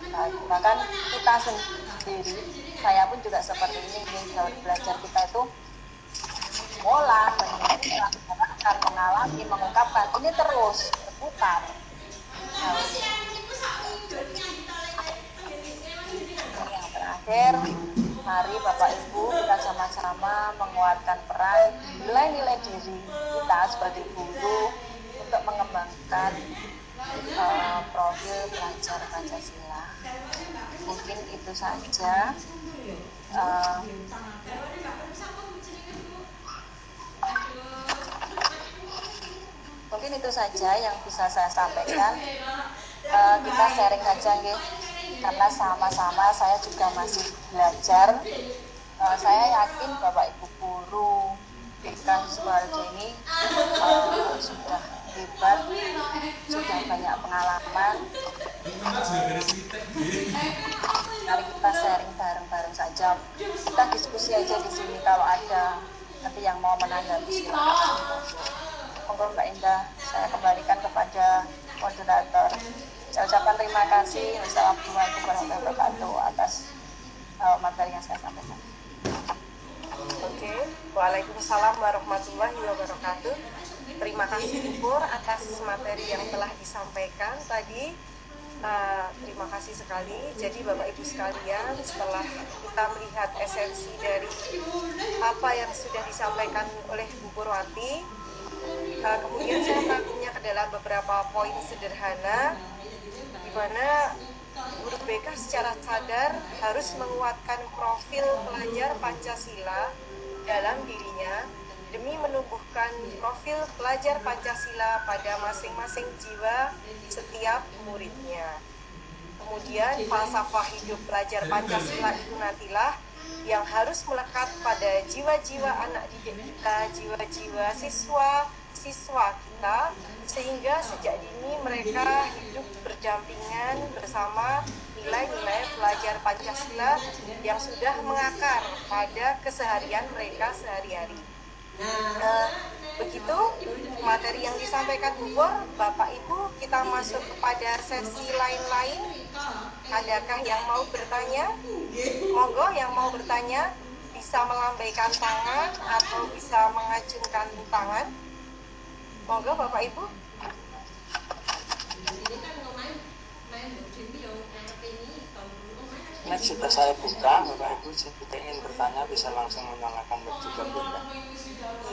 Speaker 1: bahkan kita sendiri, saya pun juga seperti ini. Daur belajar kita itu mengolah, melakukan, mengalami, mengungkapkan, ini terus berputar. Nah, yang terakhir, mari Bapak Ibu kita sama-sama menguatkan peran nilai-nilai diri kita sebagai guru untuk mengembangkan profil pelajar Pancasila. Mungkin itu saja. Mungkin itu saja yang bisa saya sampaikan. Kita sharing saja nggih, karena sama-sama saya juga masih belajar. Saya yakin Bapak Ibu guru BK Sukoharjo ini sudah hebat, sudah banyak pengalaman. Mari kita sharing bareng-bareng saja. Kita diskusi aja di sini, kalau ada nanti yang mau menanggapi silakan. Monggo Mbak Indah, saya kembalikan kepada moderator. Saya ucapkan terima kasih. Wassalamualaikum warahmatullahi wabarakatuh atas materi yang saya sampaikan.
Speaker 2: Oke, Waalaikumsalam warahmatullahi wabarakatuh. Terima kasih Ibu atas materi yang telah disampaikan tadi. Terima kasih sekali. Jadi Bapak Ibu sekalian, setelah kita melihat esensi dari apa yang sudah disampaikan oleh Bu Purwati, kemudian saya merangkumnya ke dalam beberapa poin sederhana, di mana guru BK secara sadar harus menguatkan profil pelajar Pancasila dalam dirinya demi menumbuhkan profil pelajar Pancasila pada masing-masing jiwa setiap muridnya. Kemudian falsafah hidup pelajar Pancasila itu nantilah yang harus melekat pada jiwa-jiwa anak didik kita, jiwa-jiwa siswa kita, sehingga sejak dini mereka hidup berdampingan bersama nilai-nilai pelajar Pancasila yang sudah mengakar pada keseharian mereka sehari-hari. Begitu materi yang disampaikan Bu Bor. Bapak Ibu, kita masuk kepada sesi lain-lain. Adakah yang mau bertanya? Monggo yang mau bertanya bisa melambaikan tangan atau bisa mengacungkan tangan. Monggo Bapak Ibu.
Speaker 4: Ini sudah saya buka, Bapak Ibu jika ingin bertanya bisa langsung menyalakan web juga Bunda.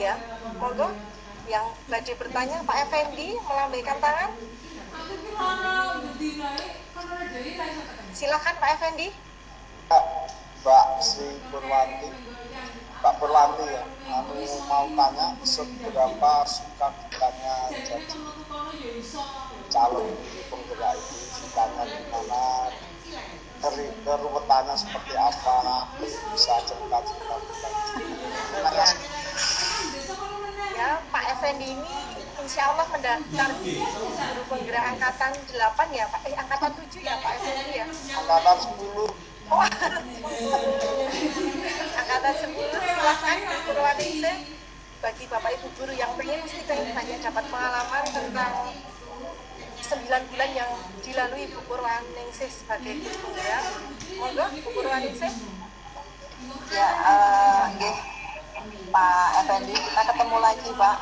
Speaker 2: Iya, monggo. Yang tadi bertanya Pak Effendi melambaikan tangan. Silakan Pak Effendi.
Speaker 5: Mbak Sri Purwanti, Mbak Purwanti ya, aku mau tanya seberapa suka dukanya jadi calon penggerak itu, sukanya gimana, keruwetannya seperti apa, bisa cerita-cerita. Terima kasih.
Speaker 2: Ya, Pak Effendi ini insya Allah mendaftar di guru penggerak angkatan 8 ya Pak, angkatan 7 ya Pak Effendi ya.
Speaker 5: Angkatan 10.
Speaker 2: Oh, angkatan 10 silahkan Bu Purwaningsih. Bagi Bapak Ibu guru yang pengen banyak dapat pengalaman tentang 9 bulan yang dilalui Bu Purwaningsih sebagai guru penggerak. Monggo Bu Purwaningsih.
Speaker 1: Ya, nggih. Pak Effendi, kita ketemu lagi, Pak.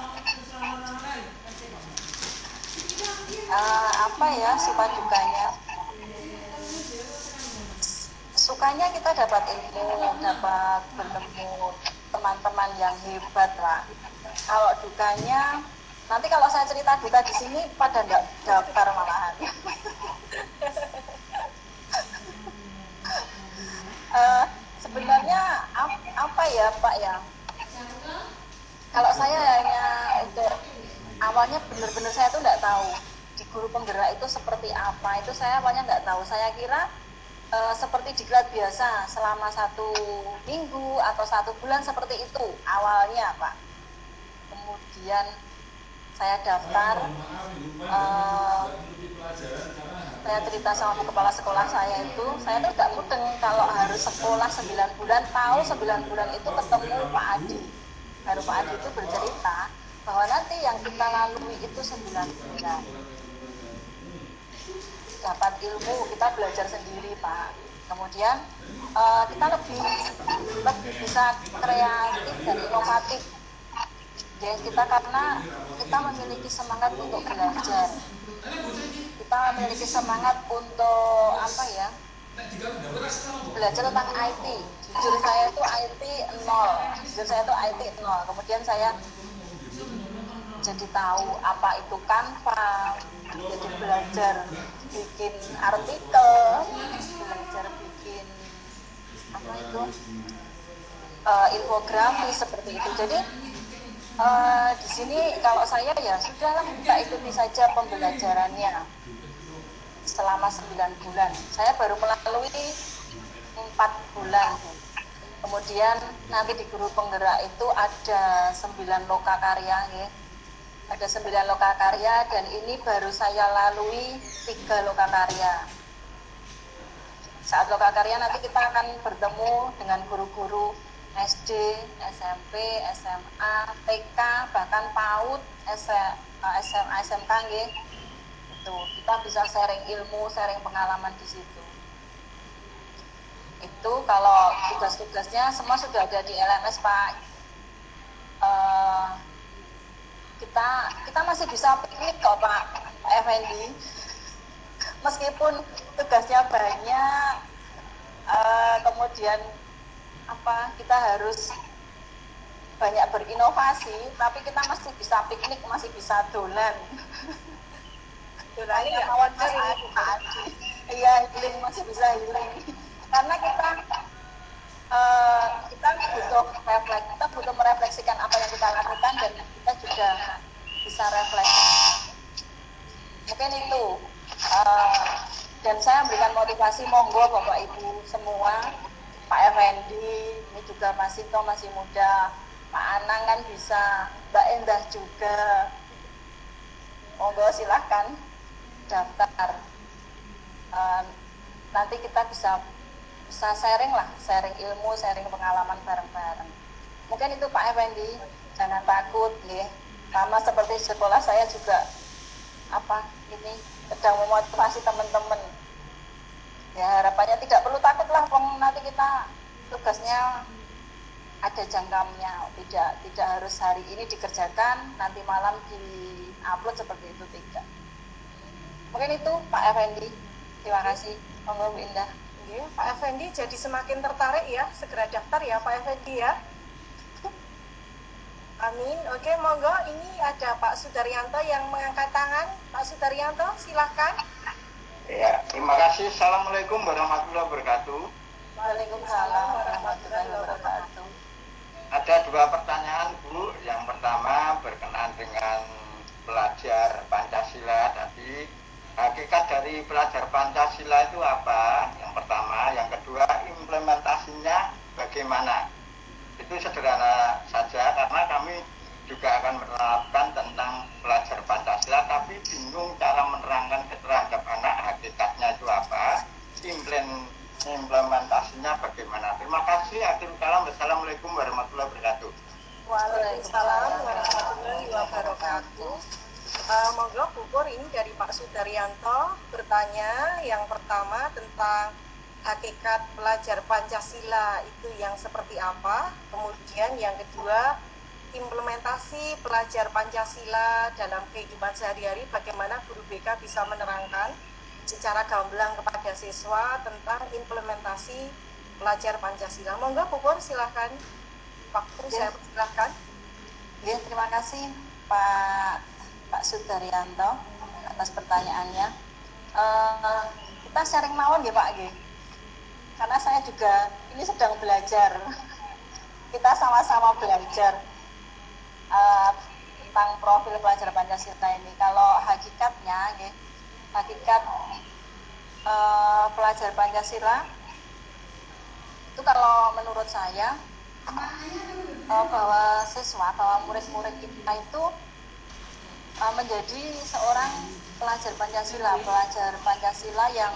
Speaker 1: Apa ya suka dukanya? Sukanya kita dapat ilmu, dapat bertemu teman-teman yang hebat, Pak. Kalau dukanya, nanti kalau saya cerita duka di sini pada nggak daftar malahan. Sebenarnya apa ya Pak ya? Kalau saya hanya untuk awalnya benar-benar saya tuh nggak tahu di guru penggerak itu seperti apa. Itu saya awalnya nggak tahu. Saya kira seperti diklat biasa selama 1 minggu atau 1 bulan seperti itu awalnya Pak. Kemudian saya daftar, saya cerita sama kepala sekolah saya tuh gak mudeng kalau harus sekolah 9 bulan, tahu 9 bulan itu ketemu Pak Adi. Baru Pak Adi itu bercerita bahwa nanti yang kita lalui itu 9 bulan. Dapat ilmu, kita belajar sendiri Pak. Kemudian kita lebih bisa kreatif dan inovatif. Ya, kita karena kita memiliki semangat untuk belajar. Kita memiliki semangat untuk apa ya? Belajar tentang IT. Jujur saya itu IT 0. Kemudian saya jadi tahu apa itu Canva, jadi belajar bikin artikel, belajar bikin apa itu infografis seperti itu. Jadi di sini kalau saya ya sudahlah kita ikuti saja pembelajarannya selama 9 bulan. Saya baru melalui 4 bulan. Kemudian nanti di guru penggerak itu ada 9 loka karya ya. Ada 9 loka karya dan ini baru saya lalui 3 loka karya. Saat loka karya nanti kita akan bertemu dengan guru-guru SD, SMP, SMA, TK, bahkan PAUD, SMA, SMK nggih. Itu kita bisa sharing ilmu, sharing pengalaman di situ. Itu kalau tugas-tugasnya semua sudah ada di LMS Pak. Kita masih bisa piknik kok Pak Effendi. Meskipun tugasnya banyak, kemudian kita harus banyak berinovasi, tapi kita masih bisa piknik, masih bisa dolan. Dolan ya mawon Mas Adi. Iya, healing, masih bisa healing. Karena kita butuh merefleksikan apa yang kita lakukan dan kita juga bisa refleksi. Mungkin itu. Dan saya memberikan motivasi, monggo Bapak Ibu semua, Pak Effendi ini juga masih muda, Pak Anang kan bisa, Mbak Endah juga, monggo silahkan daftar. Nanti kita bisa sharing ilmu, sharing pengalaman bareng-bareng. Mungkin itu Pak Effendi, jangan takut ya. Sama seperti sekolah saya juga ini sedang memotivasi teman-teman. Ya harapannya tidak perlu takut lah, nanti kita tugasnya ada jangkamnya, tidak harus hari ini dikerjakan, nanti malam upload seperti itu tidak. Mungkin itu Pak Effendi. Terima kasih. Monggo Bu Indah.
Speaker 2: Oke, Pak Effendi jadi semakin tertarik ya, segera daftar ya Pak Effendi ya. Amin. Oke, monggo ini ada Pak Sudaryanto yang mengangkat tangan. Pak Sudaryanto, silahkan.
Speaker 4: Ya, terima kasih. Assalamualaikum warahmatullahi wabarakatuh.
Speaker 1: Waalaikumsalam warahmatullahi wabarakatuh.
Speaker 4: Ada dua pertanyaan, Bu. Yang pertama berkenaan dengan pelajar Pancasila tadi. Hakikat dari pelajar Pancasila itu apa? Yang pertama. Yang kedua, implementasinya bagaimana? Itu sederhana saja karena kami juga akan menerapkan tentang pelajar Pancasila, tapi bingung cara menerangkan terhadap anak hakikatnya itu apa, implementasinya bagaimana. Terima kasih. Akhirul kalam. Wassalamualaikum warahmatullahi wabarakatuh.
Speaker 2: Waalaikumsalam warahmatullahi wabarakatuh. Monggo Bu Pur, ini dari Pak Sudaryanto bertanya yang pertama tentang hakikat pelajar Pancasila itu yang seperti apa, kemudian yang kedua implementasi pelajar Pancasila dalam kehidupan sehari-hari, bagaimana guru BK bisa menerangkan secara gamblang kepada siswa tentang implementasi pelajar Pancasila. Monggo Bu Pur, silahkan. Waktu saya silahkan.
Speaker 1: Ya, terima kasih Pak Sudaryanto atas pertanyaannya. Kita sharing mawon ya Pak G. Karena saya juga ini sedang belajar. Kita sama-sama belajar tentang profil pelajar Pancasila ini. Kalau hakikatnya, hakikat pelajar Pancasila itu kalau menurut saya bahwa murid-murid kita itu menjadi seorang pelajar Pancasila yang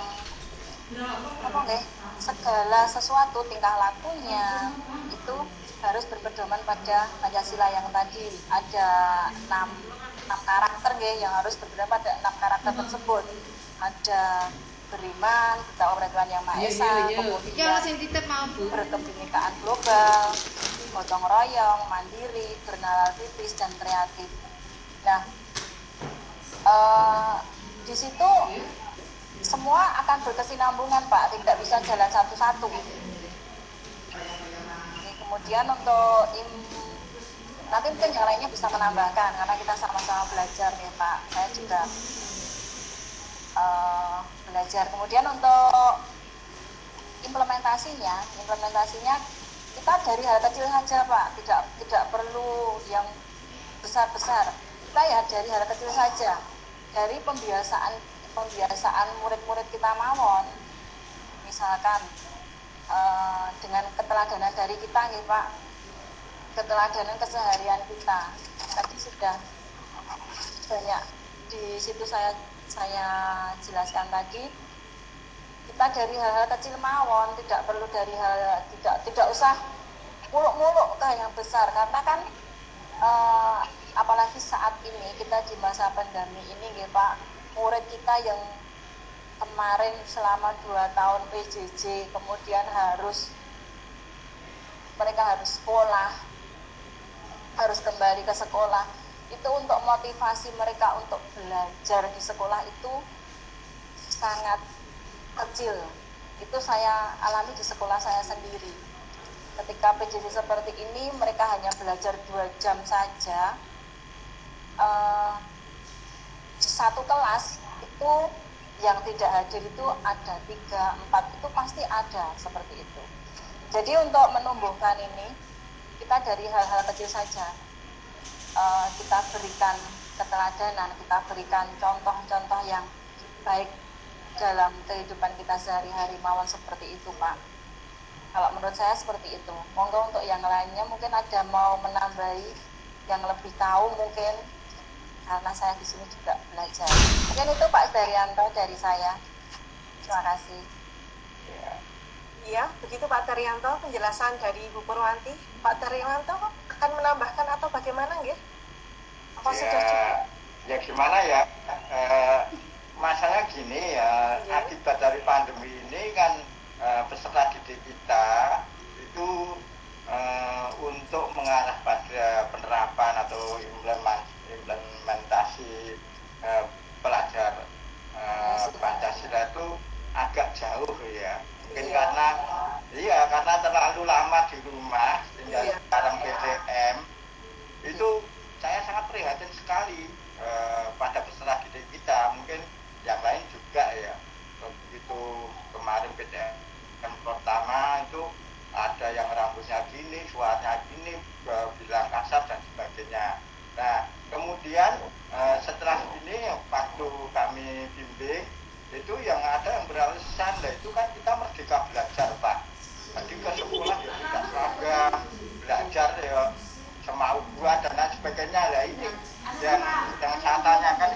Speaker 1: segala sesuatu tingkah lakunya itu harus berpedoman pada Pancasila yang tadi ada 6 karakter yang harus berpedoman pada 6 karakter tersebut. Ada beriman kepada Tuhan Yang Maha Esa, kemudian berkebinekaan global, gotong royong, mandiri, bernalar kritis dan kreatif. Nah, di situ semua akan berkesinambungan Pak, tidak bisa jalan satu-satu. Kemudian untuk nanti mungkin yang lainnya bisa menambahkan karena kita sama-sama belajar ya Pak. Saya juga belajar. Kemudian untuk implementasinya kita dari hal kecil saja Pak, tidak perlu yang besar-besar. Kita ya dari hal kecil saja, dari pembiasaan murid-murid kita mawon, misalkan dengan keteladanan dari kita nih Pak, keteladanan keseharian kita tadi sudah banyak di situ saya jelaskan tadi. Kita dari hal-hal kecil mawon, tidak perlu dari hal tidak usah muluk-muluk ke yang besar, karena kan apalagi saat ini kita di masa pandemi ini ya Pak, murid kita yang kemarin selama 2 tahun PJJ kemudian mereka harus sekolah, harus kembali ke sekolah, itu untuk motivasi mereka untuk belajar di sekolah itu sangat kecil. Itu saya alami di sekolah saya sendiri. Ketika PJJ seperti ini mereka hanya belajar 2 jam saja. Satu kelas itu yang tidak hadir itu ada 3-4, itu pasti ada seperti itu. Jadi untuk menumbuhkan ini kita dari hal-hal kecil saja, kita berikan keteladanan, kita berikan contoh-contoh yang baik dalam kehidupan kita sehari-hari mawon seperti itu Pak. Kalau menurut saya seperti itu. Monggo untuk yang lainnya mungkin ada mau menambahi yang lebih tahu mungkin, karena saya di sini juga belajar. Mungkin itu Pak Daryanto dari saya. Terima kasih.
Speaker 2: Iya, begitu Pak Daryanto penjelasan dari Ibu Purwanti. Pak Daryanto akan menambahkan atau bagaimana nggih? Apa sudah cukup?
Speaker 4: Ya gimana ya? Masalahnya gini ya, akibat dari pandemi ini kan peserta didik kita itu untuk mengarah pada penerapan atau implementasi di rumah tinggal sekarang PTM itu saya sangat prihatin sekali pada peserta didik kita, mungkin yang lain juga ya. Begitu kemarin PTM pertama itu ada yang rambutnya gini, suaranya gini, bilang kasar dan sebagainya. Nah kemudian setelah ini waktu kami bimbing itu yang ada yang beralasan lah itu kan kita merdeka belajar Pak, jadi ke sekolah ya tidak seragam, belajar ya semau buah dan lain sebagainya. Lah ini yang saya tanyakan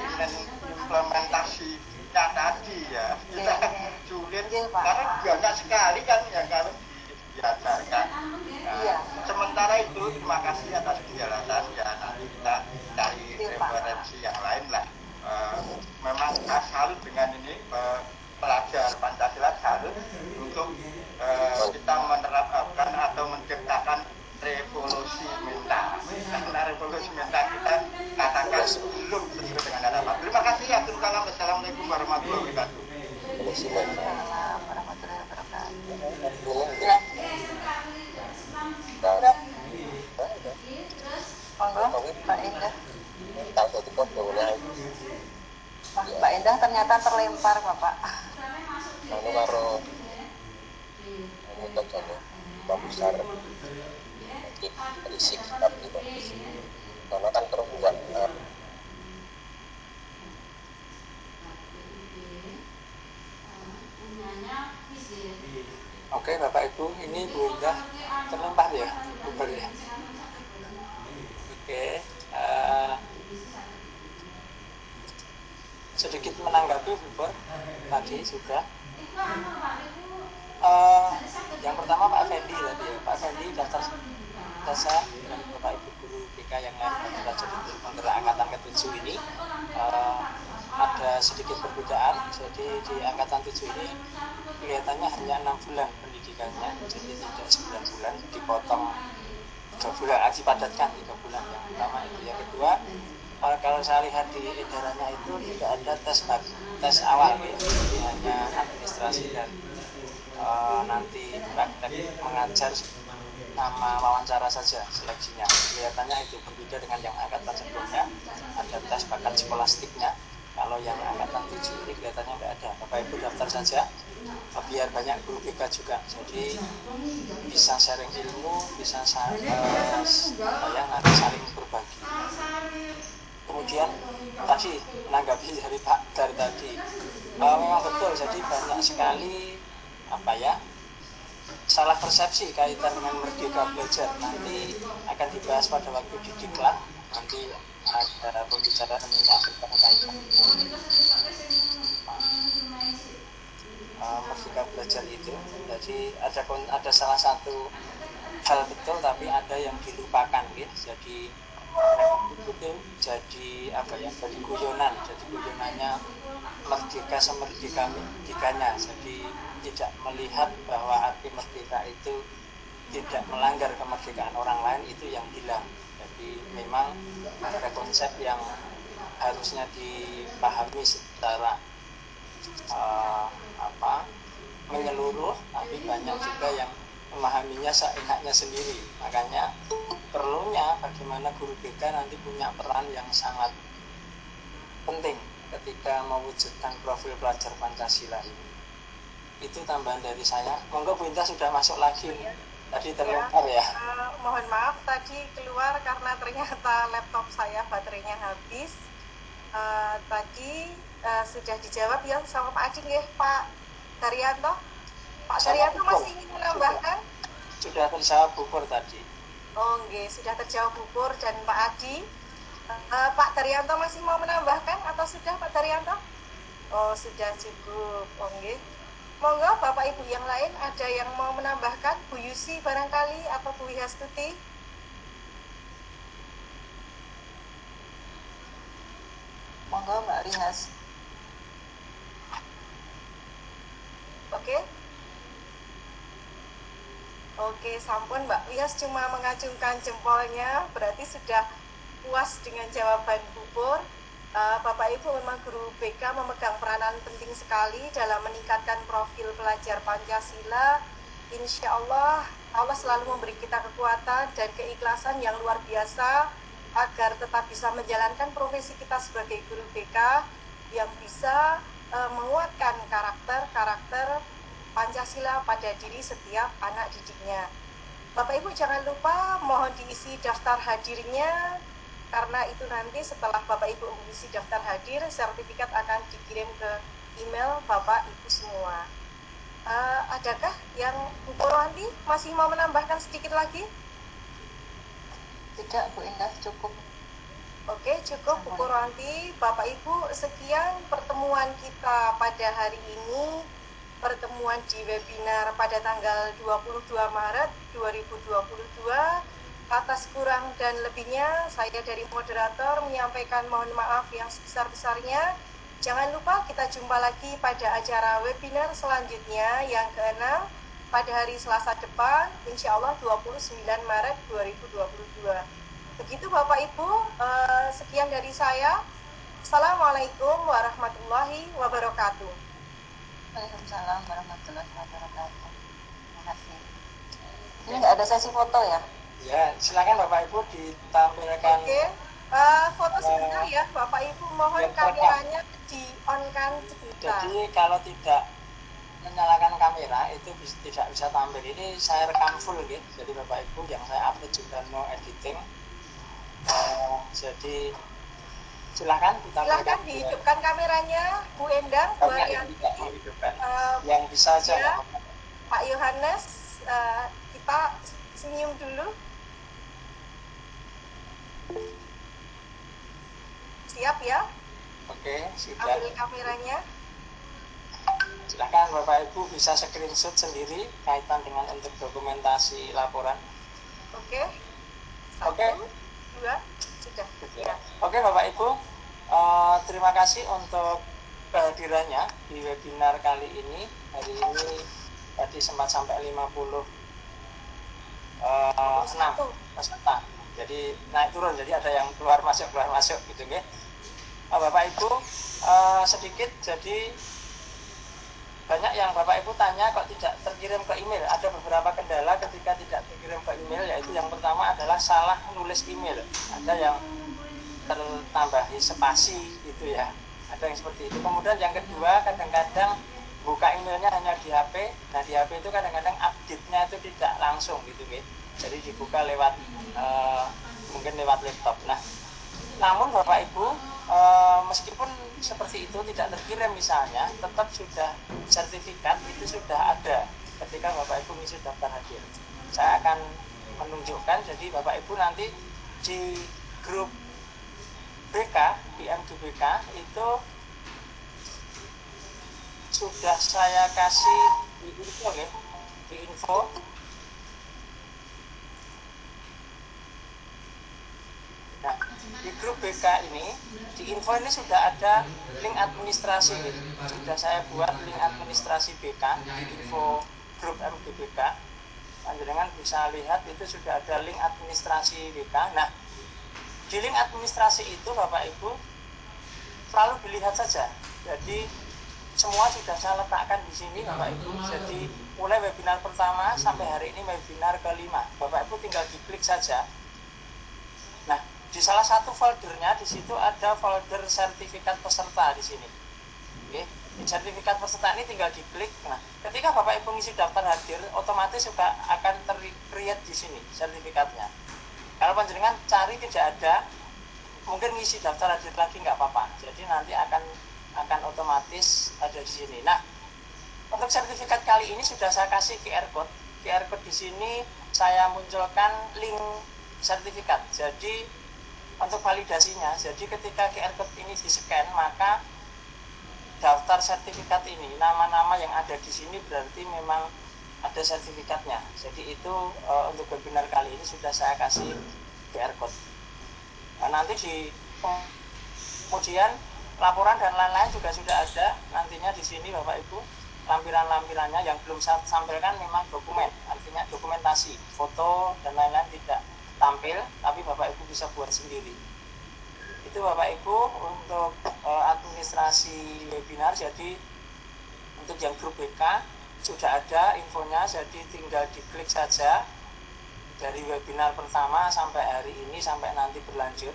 Speaker 4: implementasinya tadi ya kita sulit karena banyak sekali kan yang harus diajarkan. Sementara itu terima kasih atas penjelasan ya, nanti kita cari referensi yang lain lah. Memang salut dengan ini pelajar Pancasila, salut untuk kita menerapkan atau menciptakan revolusi mental. Karena revolusi mental kita katakan belum sesuai dengan harapan. Terima kasih. Assalamualaikum warahmatullahi wabarakatuh.
Speaker 1: Waalaikumsalam warahmatullahi wabarakatuh. Monggo Mbak Indah. Wah, Mbak Indah ternyata terlempar Bapak.
Speaker 5: Anu karo untuk anu besar nanti berisik tapi karena kan perempuan
Speaker 6: Oke Bapak Ibu, ini Bu Indah terlempar ya, bubar ya. Oke, sedikit menanggapi bubar tadi juga. Yang pertama Pak Fendi tadi ya, Pak Fendi daftar jasa dan Bapak Ibu guru BK yang lain belajar di penggerak angkatan ke-7 ini ada sedikit perbedaan. Jadi di angkatan 7 ini kelihatannya hanya 6 bulan pendidikannya, jadi tidak 9 bulan, dipotong 3 bulan, dipadatkan 3 bulan. Yang pertama itu. Yang kedua, kalau saya lihat di edarannya itu tidak ada tes awal ya, jadi hanya administrasi dan nanti praktek mengajar sama wawancara saja seleksinya. Kelihatannya itu berbeda dengan yang angkatan sebelumnya, ada tes bakat skolastiknya. Kalau yang angkatan 7 ini kelihatannya tidak ada. Bapak Ibu daftar saja biar banyak guru BK juga, jadi bisa sharing ilmu, bisa saling berbagi. Kemudian tadi menanggapi dari Pak dari tadi, memang betul, jadi banyak sekali salah persepsi kaitan dengan merdeka belajar. Nanti akan dibahas pada waktu di diklat, nanti ada pembicaraan menyangkut kaitan merdeka belajar itu. Jadi ada salah satu hal betul tapi ada yang dilupakan gitu. Jadi itu jadi jadi guyonannya merdeka semerdekanya. Jadi tidak melihat bahwa arti merdeka itu tidak melanggar kemerdekaan orang lain, itu yang hilang. Jadi memang ada konsep yang harusnya dipahami secara menyeluruh, tapi banyak juga yang memahaminya seenaknya sendiri. Makanya perlunya bagaimana guru BK nanti punya peran yang sangat penting ketika mewujudkan profil pelajar Pancasila ini. Itu tambahan dari saya. Monggo Bu Indah sudah masuk lagi. Tadi terlempar ya.
Speaker 2: Mohon maaf tadi keluar karena ternyata laptop saya baterainya habis. Tadi sudah dijawab ya sama Pak Ading ya, Pak Daryanto. Pak Daryanto masih ingin menambahkan?
Speaker 6: Sudah terjawab bukur tadi.
Speaker 2: Oh nggih, sudah terjawab bukur dan Pak Adi. Pak Daryanto masih mau menambahkan atau sudah Pak Daryanto? Oh sudah cukup. Oh nggih. Monggo Bapak Ibu yang lain ada yang mau menambahkan? Bu Yusi barangkali atau Bu Wihastuti?
Speaker 1: Monggo Mbak Rihas.
Speaker 2: Oke, sampun Mbak Wiyas cuma mengacungkan jempolnya, berarti sudah puas dengan jawaban Bubur. Bapak Ibu memang guru BK memegang peranan penting sekali dalam meningkatkan profil pelajar Pancasila. Insya Allah Allah selalu memberi kita kekuatan dan keikhlasan yang luar biasa agar tetap bisa menjalankan profesi kita sebagai guru BK yang bisa menguatkan karakter Pancasila pada diri setiap anak didiknya. Bapak Ibu jangan lupa mohon diisi daftar hadirnya, karena itu nanti setelah Bapak Ibu mengisi daftar hadir, sertifikat akan dikirim ke email Bapak Ibu semua. Adakah yang Bu Purwanti masih mau menambahkan sedikit lagi?
Speaker 1: Tidak Bu Indah, cukup.
Speaker 2: Oke, cukup Bu Purwanti. Bapak Ibu, sekian pertemuan kita pada hari ini. Pertemuan di webinar pada tanggal 22 Maret 2022. Atas kurang dan lebihnya, saya dari moderator menyampaikan mohon maaf yang sebesar-besarnya. Jangan lupa kita jumpa lagi pada acara webinar selanjutnya yang ke-6 pada hari Selasa depan, insya Allah 29 Maret 2022. Begitu Bapak Ibu, sekian dari saya. Assalamualaikum warahmatullahi wabarakatuh.
Speaker 1: Waalaikumsalam warahmatullahi wabarakatuh. Terima kasih. Ini nggak ada sesi foto ya?
Speaker 6: Ya, silakan Bapak Ibu ditampilkan.
Speaker 2: Oke, foto sebentar ya Bapak Ibu, mohon
Speaker 6: ya,
Speaker 2: kameranya di-on-kan sebentar.
Speaker 6: Jadi kalau tidak menyalakan kamera itu tidak bisa tampil. Ini saya rekam full gitu. Jadi Bapak Ibu yang saya upload juga no editing. Jadi silakan ditampilkan.
Speaker 2: Silakan dihidupkan kameranya Bu Endang, Bu Arianti,
Speaker 6: yang bisa aja
Speaker 2: ya, Pak Yohanes, kita senyum dulu. Siap ya?
Speaker 6: Oke, sudah.
Speaker 2: Ambil kameranya.
Speaker 6: Silakan Bapak Ibu bisa screenshot sendiri kaitan dengan untuk dokumentasi laporan.
Speaker 2: Oke. Satu,
Speaker 6: Oke.
Speaker 2: dua, sudah. Ya.
Speaker 6: Oke Bapak Ibu, terima kasih untuk kehadirannya di webinar kali ini. Hari ini tadi sempat sampai 56 peserta. Jadi naik turun, jadi ada yang keluar masuk gitu nggih. Bapak Ibu, sedikit, jadi banyak yang Bapak Ibu tanya kok tidak terkirim ke email. Ada beberapa kendala ketika tidak terkirim ke email, yaitu yang pertama adalah salah menulis email. Ada yang tertambahi spasi gitu ya, ada yang seperti itu. Kemudian yang kedua, kadang-kadang buka emailnya hanya di HP. Nah di HP itu kadang-kadang update-nya itu tidak langsung gitu nggih. Jadi dibuka lewat mungkin lewat laptop. Nah, namun Bapak Ibu, meskipun seperti itu tidak terkirim misalnya, tetap sudah sertifikat itu sudah ada ketika Bapak Ibu ngisi daftar hadir. Saya akan menunjukkan, jadi Bapak Ibu nanti di grup BK, di MGBK itu sudah saya kasih di info ya, di info. Nah, di grup BK ini, di info ini sudah ada link administrasi gitu. Sudah saya buat link administrasi BK di info grup MGBK. Panjenengan bisa lihat itu sudah ada link administrasi BK. Nah, di link administrasi itu Bapak Ibu selalu dilihat saja. Jadi semua sudah saya letakkan di sini Bapak Ibu. Jadi mulai webinar pertama sampai hari ini webinar kelima. Bapak Ibu tinggal diklik saja. Nah, di salah satu foldernya di situ ada folder sertifikat peserta di sini. Oke, di sertifikat peserta ini tinggal diklik. Nah, ketika Bapak Ibu ngisi daftar hadir, otomatis juga akan ter-create di sini sertifikatnya. Kalau panjenengan cari tidak ada, mungkin ngisi daftar hadir lagi nggak apa-apa. Jadi nanti akan otomatis ada di sini. Nah, untuk sertifikat kali ini sudah saya kasih QR code. QR code di sini saya munculkan link sertifikat. Jadi untuk validasinya, jadi ketika QR code ini di-scan, maka daftar sertifikat ini, nama-nama yang ada di sini berarti memang ada sertifikatnya. Jadi itu untuk webinar kali ini sudah saya kasih QR code. Nah, nanti kemudian laporan dan lain-lain juga sudah ada nantinya di sini Bapak Ibu. Lampiran-lampirannya yang belum saya sampaikan memang dokumen, artinya dokumentasi, foto dan lain-lain tidak tampil, tapi Bapak Ibu bisa buat sendiri. Itu Bapak Ibu untuk administrasi webinar. Jadi untuk yang grup BK sudah ada infonya, jadi tinggal diklik saja. Dari webinar pertama sampai hari ini sampai nanti berlanjut,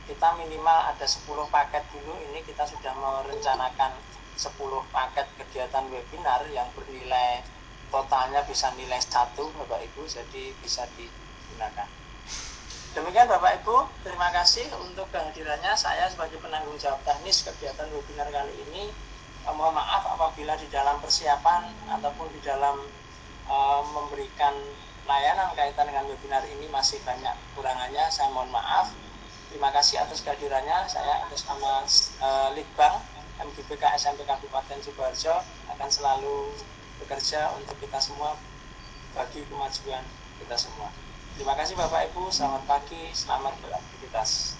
Speaker 6: kita minimal ada 10 paket dulu. Ini kita sudah merencanakan 10 paket kegiatan webinar yang bernilai totalnya bisa nilai 1 Bapak Ibu, jadi bisa digunakan. Demikian Bapak Ibu, terima kasih untuk kehadirannya. Saya sebagai penanggung jawab teknis kegiatan webinar kali ini, mohon maaf apabila di dalam persiapan ataupun di dalam memberikan layanan kaitan dengan webinar ini masih banyak kekurangannya, saya mohon maaf. Terima kasih atas kehadirannya. Saya atas nama Litbang MGPK SMP Kabupaten Sidoarjo akan selalu bekerja untuk kita semua, bagi kemajuan kita semua. Terima kasih Bapak Ibu, selamat pagi, selamat beraktivitas.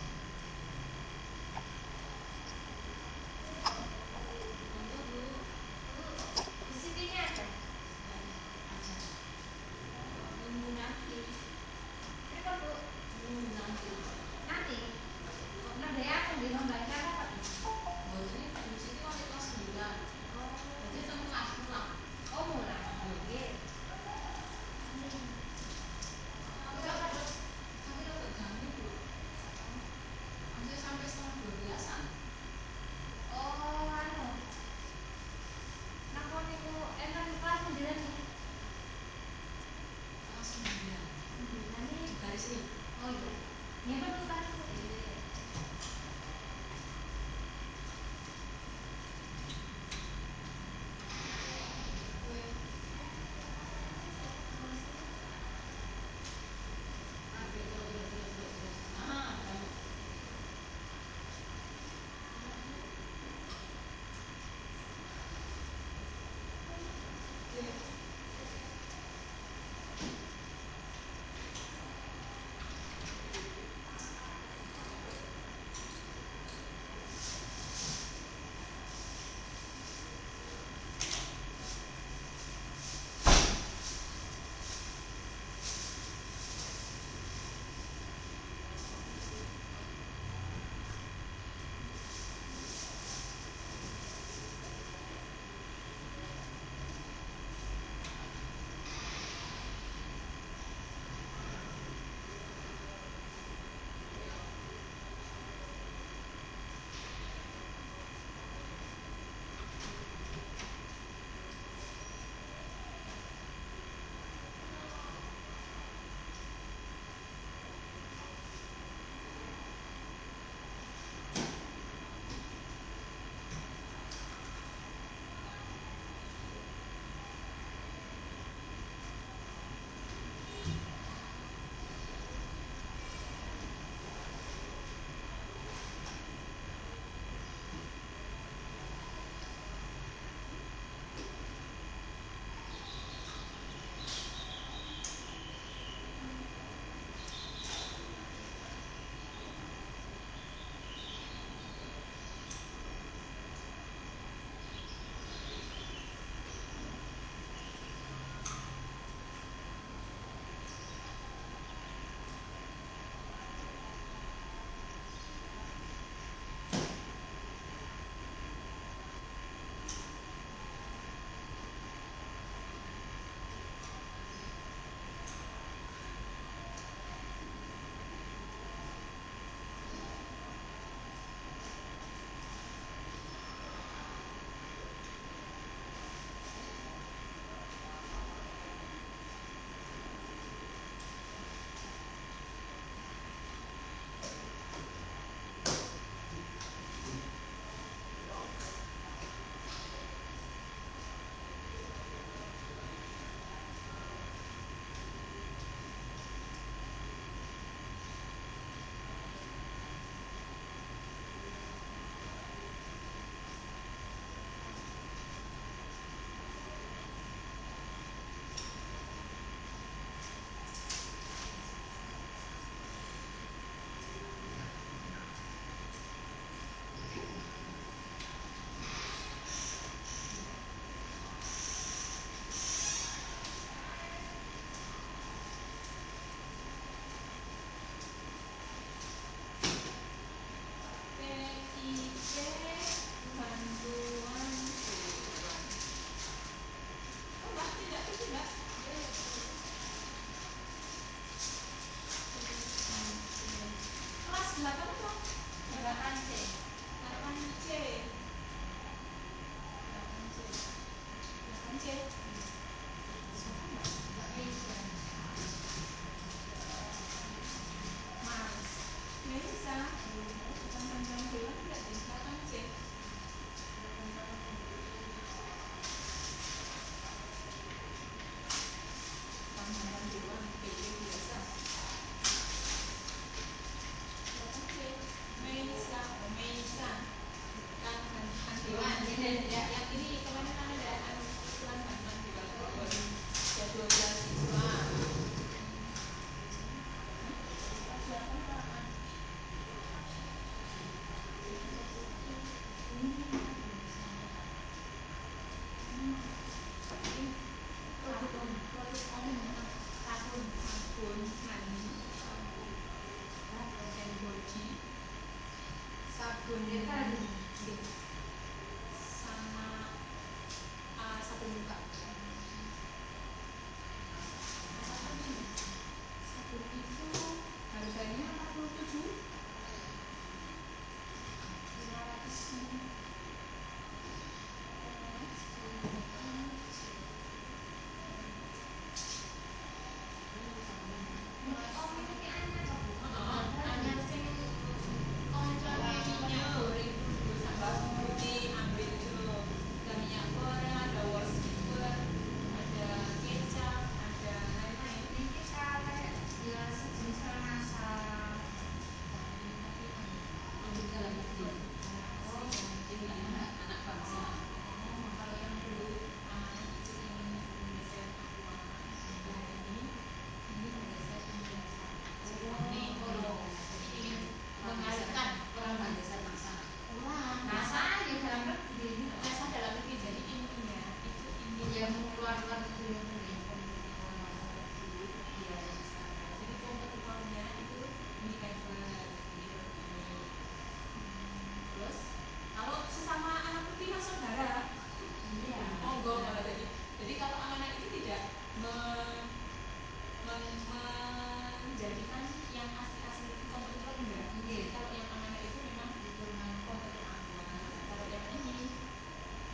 Speaker 3: menjadikan yang asli-asli itu komputer enggak. Jadi kalau yang anak itu memang dengan komputer akuan. Kalau yang ini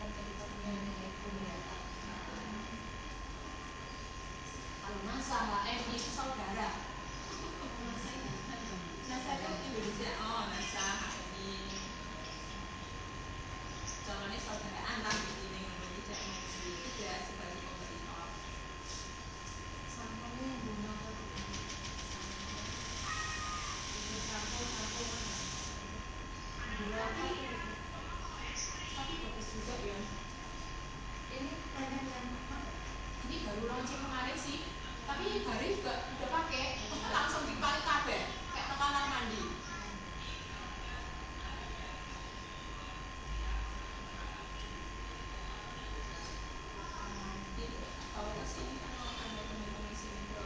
Speaker 3: komputernya itu data. Kalau NASA HM itu saudara. NASA itu Indonesia, oh NASA HMI. Contohnya saudara antar di sini tidak sebagai kompetitor. Sampelnya guna tapi bagus juga ya. Ini banyak yang ini baru launching kemarin sih, tapi baru juga udah pakai langsung dipakai kabel kayak kamar mandi. Kalau ke sini kan ada teman-teman sini bro.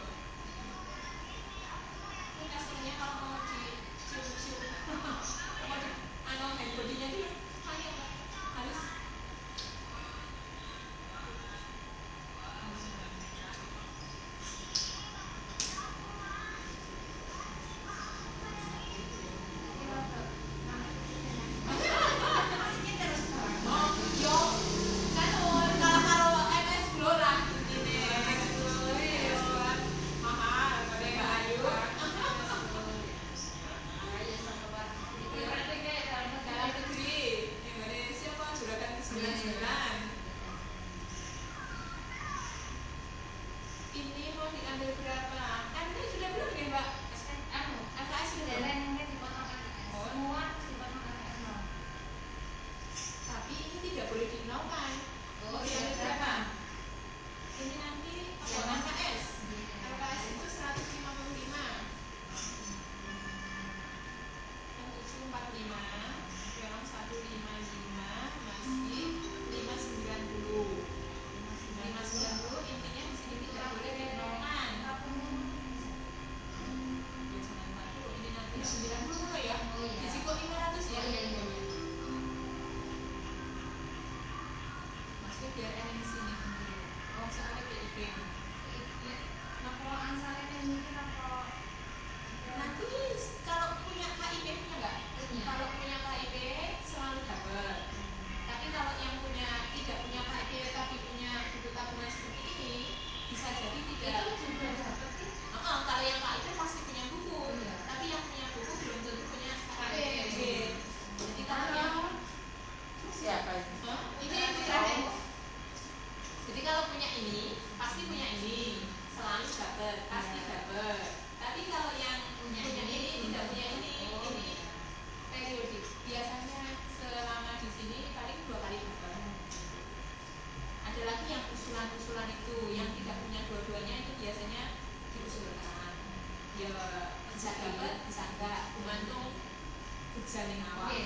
Speaker 3: Ini customernya kalau mau cium-cium mau di handbodinya itu hanya harus ini mau diambil berapa? Anda sudah belum ya Mbak? FKS sudah belum? Semua dipotong. Tapi ini tidak boleh dinolkan. Mau diambil berapa? Ini nanti FKS. FKS itu 155. Yang 745 yang 155 masih 590. 590 intinya di sini tidak boleh dinolkan. Ini nanti 90 ya. Risiko 500 ya. Maksudnya biar enak di sini. Oh, soalnya PIP. Nanti kalau punya KIP punya nggak? Kalau punya KIP selalu dapat. Tapi kalau yang tidak punya KIP tapi punya buku tabungan seperti ini, bisa jadi tidak. Itu juga dapat sih. Kalau yang KIP pasti punya buku, tapi yang punya buku belum tentu punya KIP. Jadi kalau yang siapa itu? Ini jadi kalau punya ini pasti punya ini, selalu dapat, pasti dapat. Tapi kalau yang punya ini tidak punya ini periodik. Biasanya selama di sini paling 2 kali dapat. Ada lagi yang usulan-usulan itu yang tidak punya dua-duanya itu biasanya diusulkan. Ya bisa dapat, bisa enggak, tergantung berjalan awal.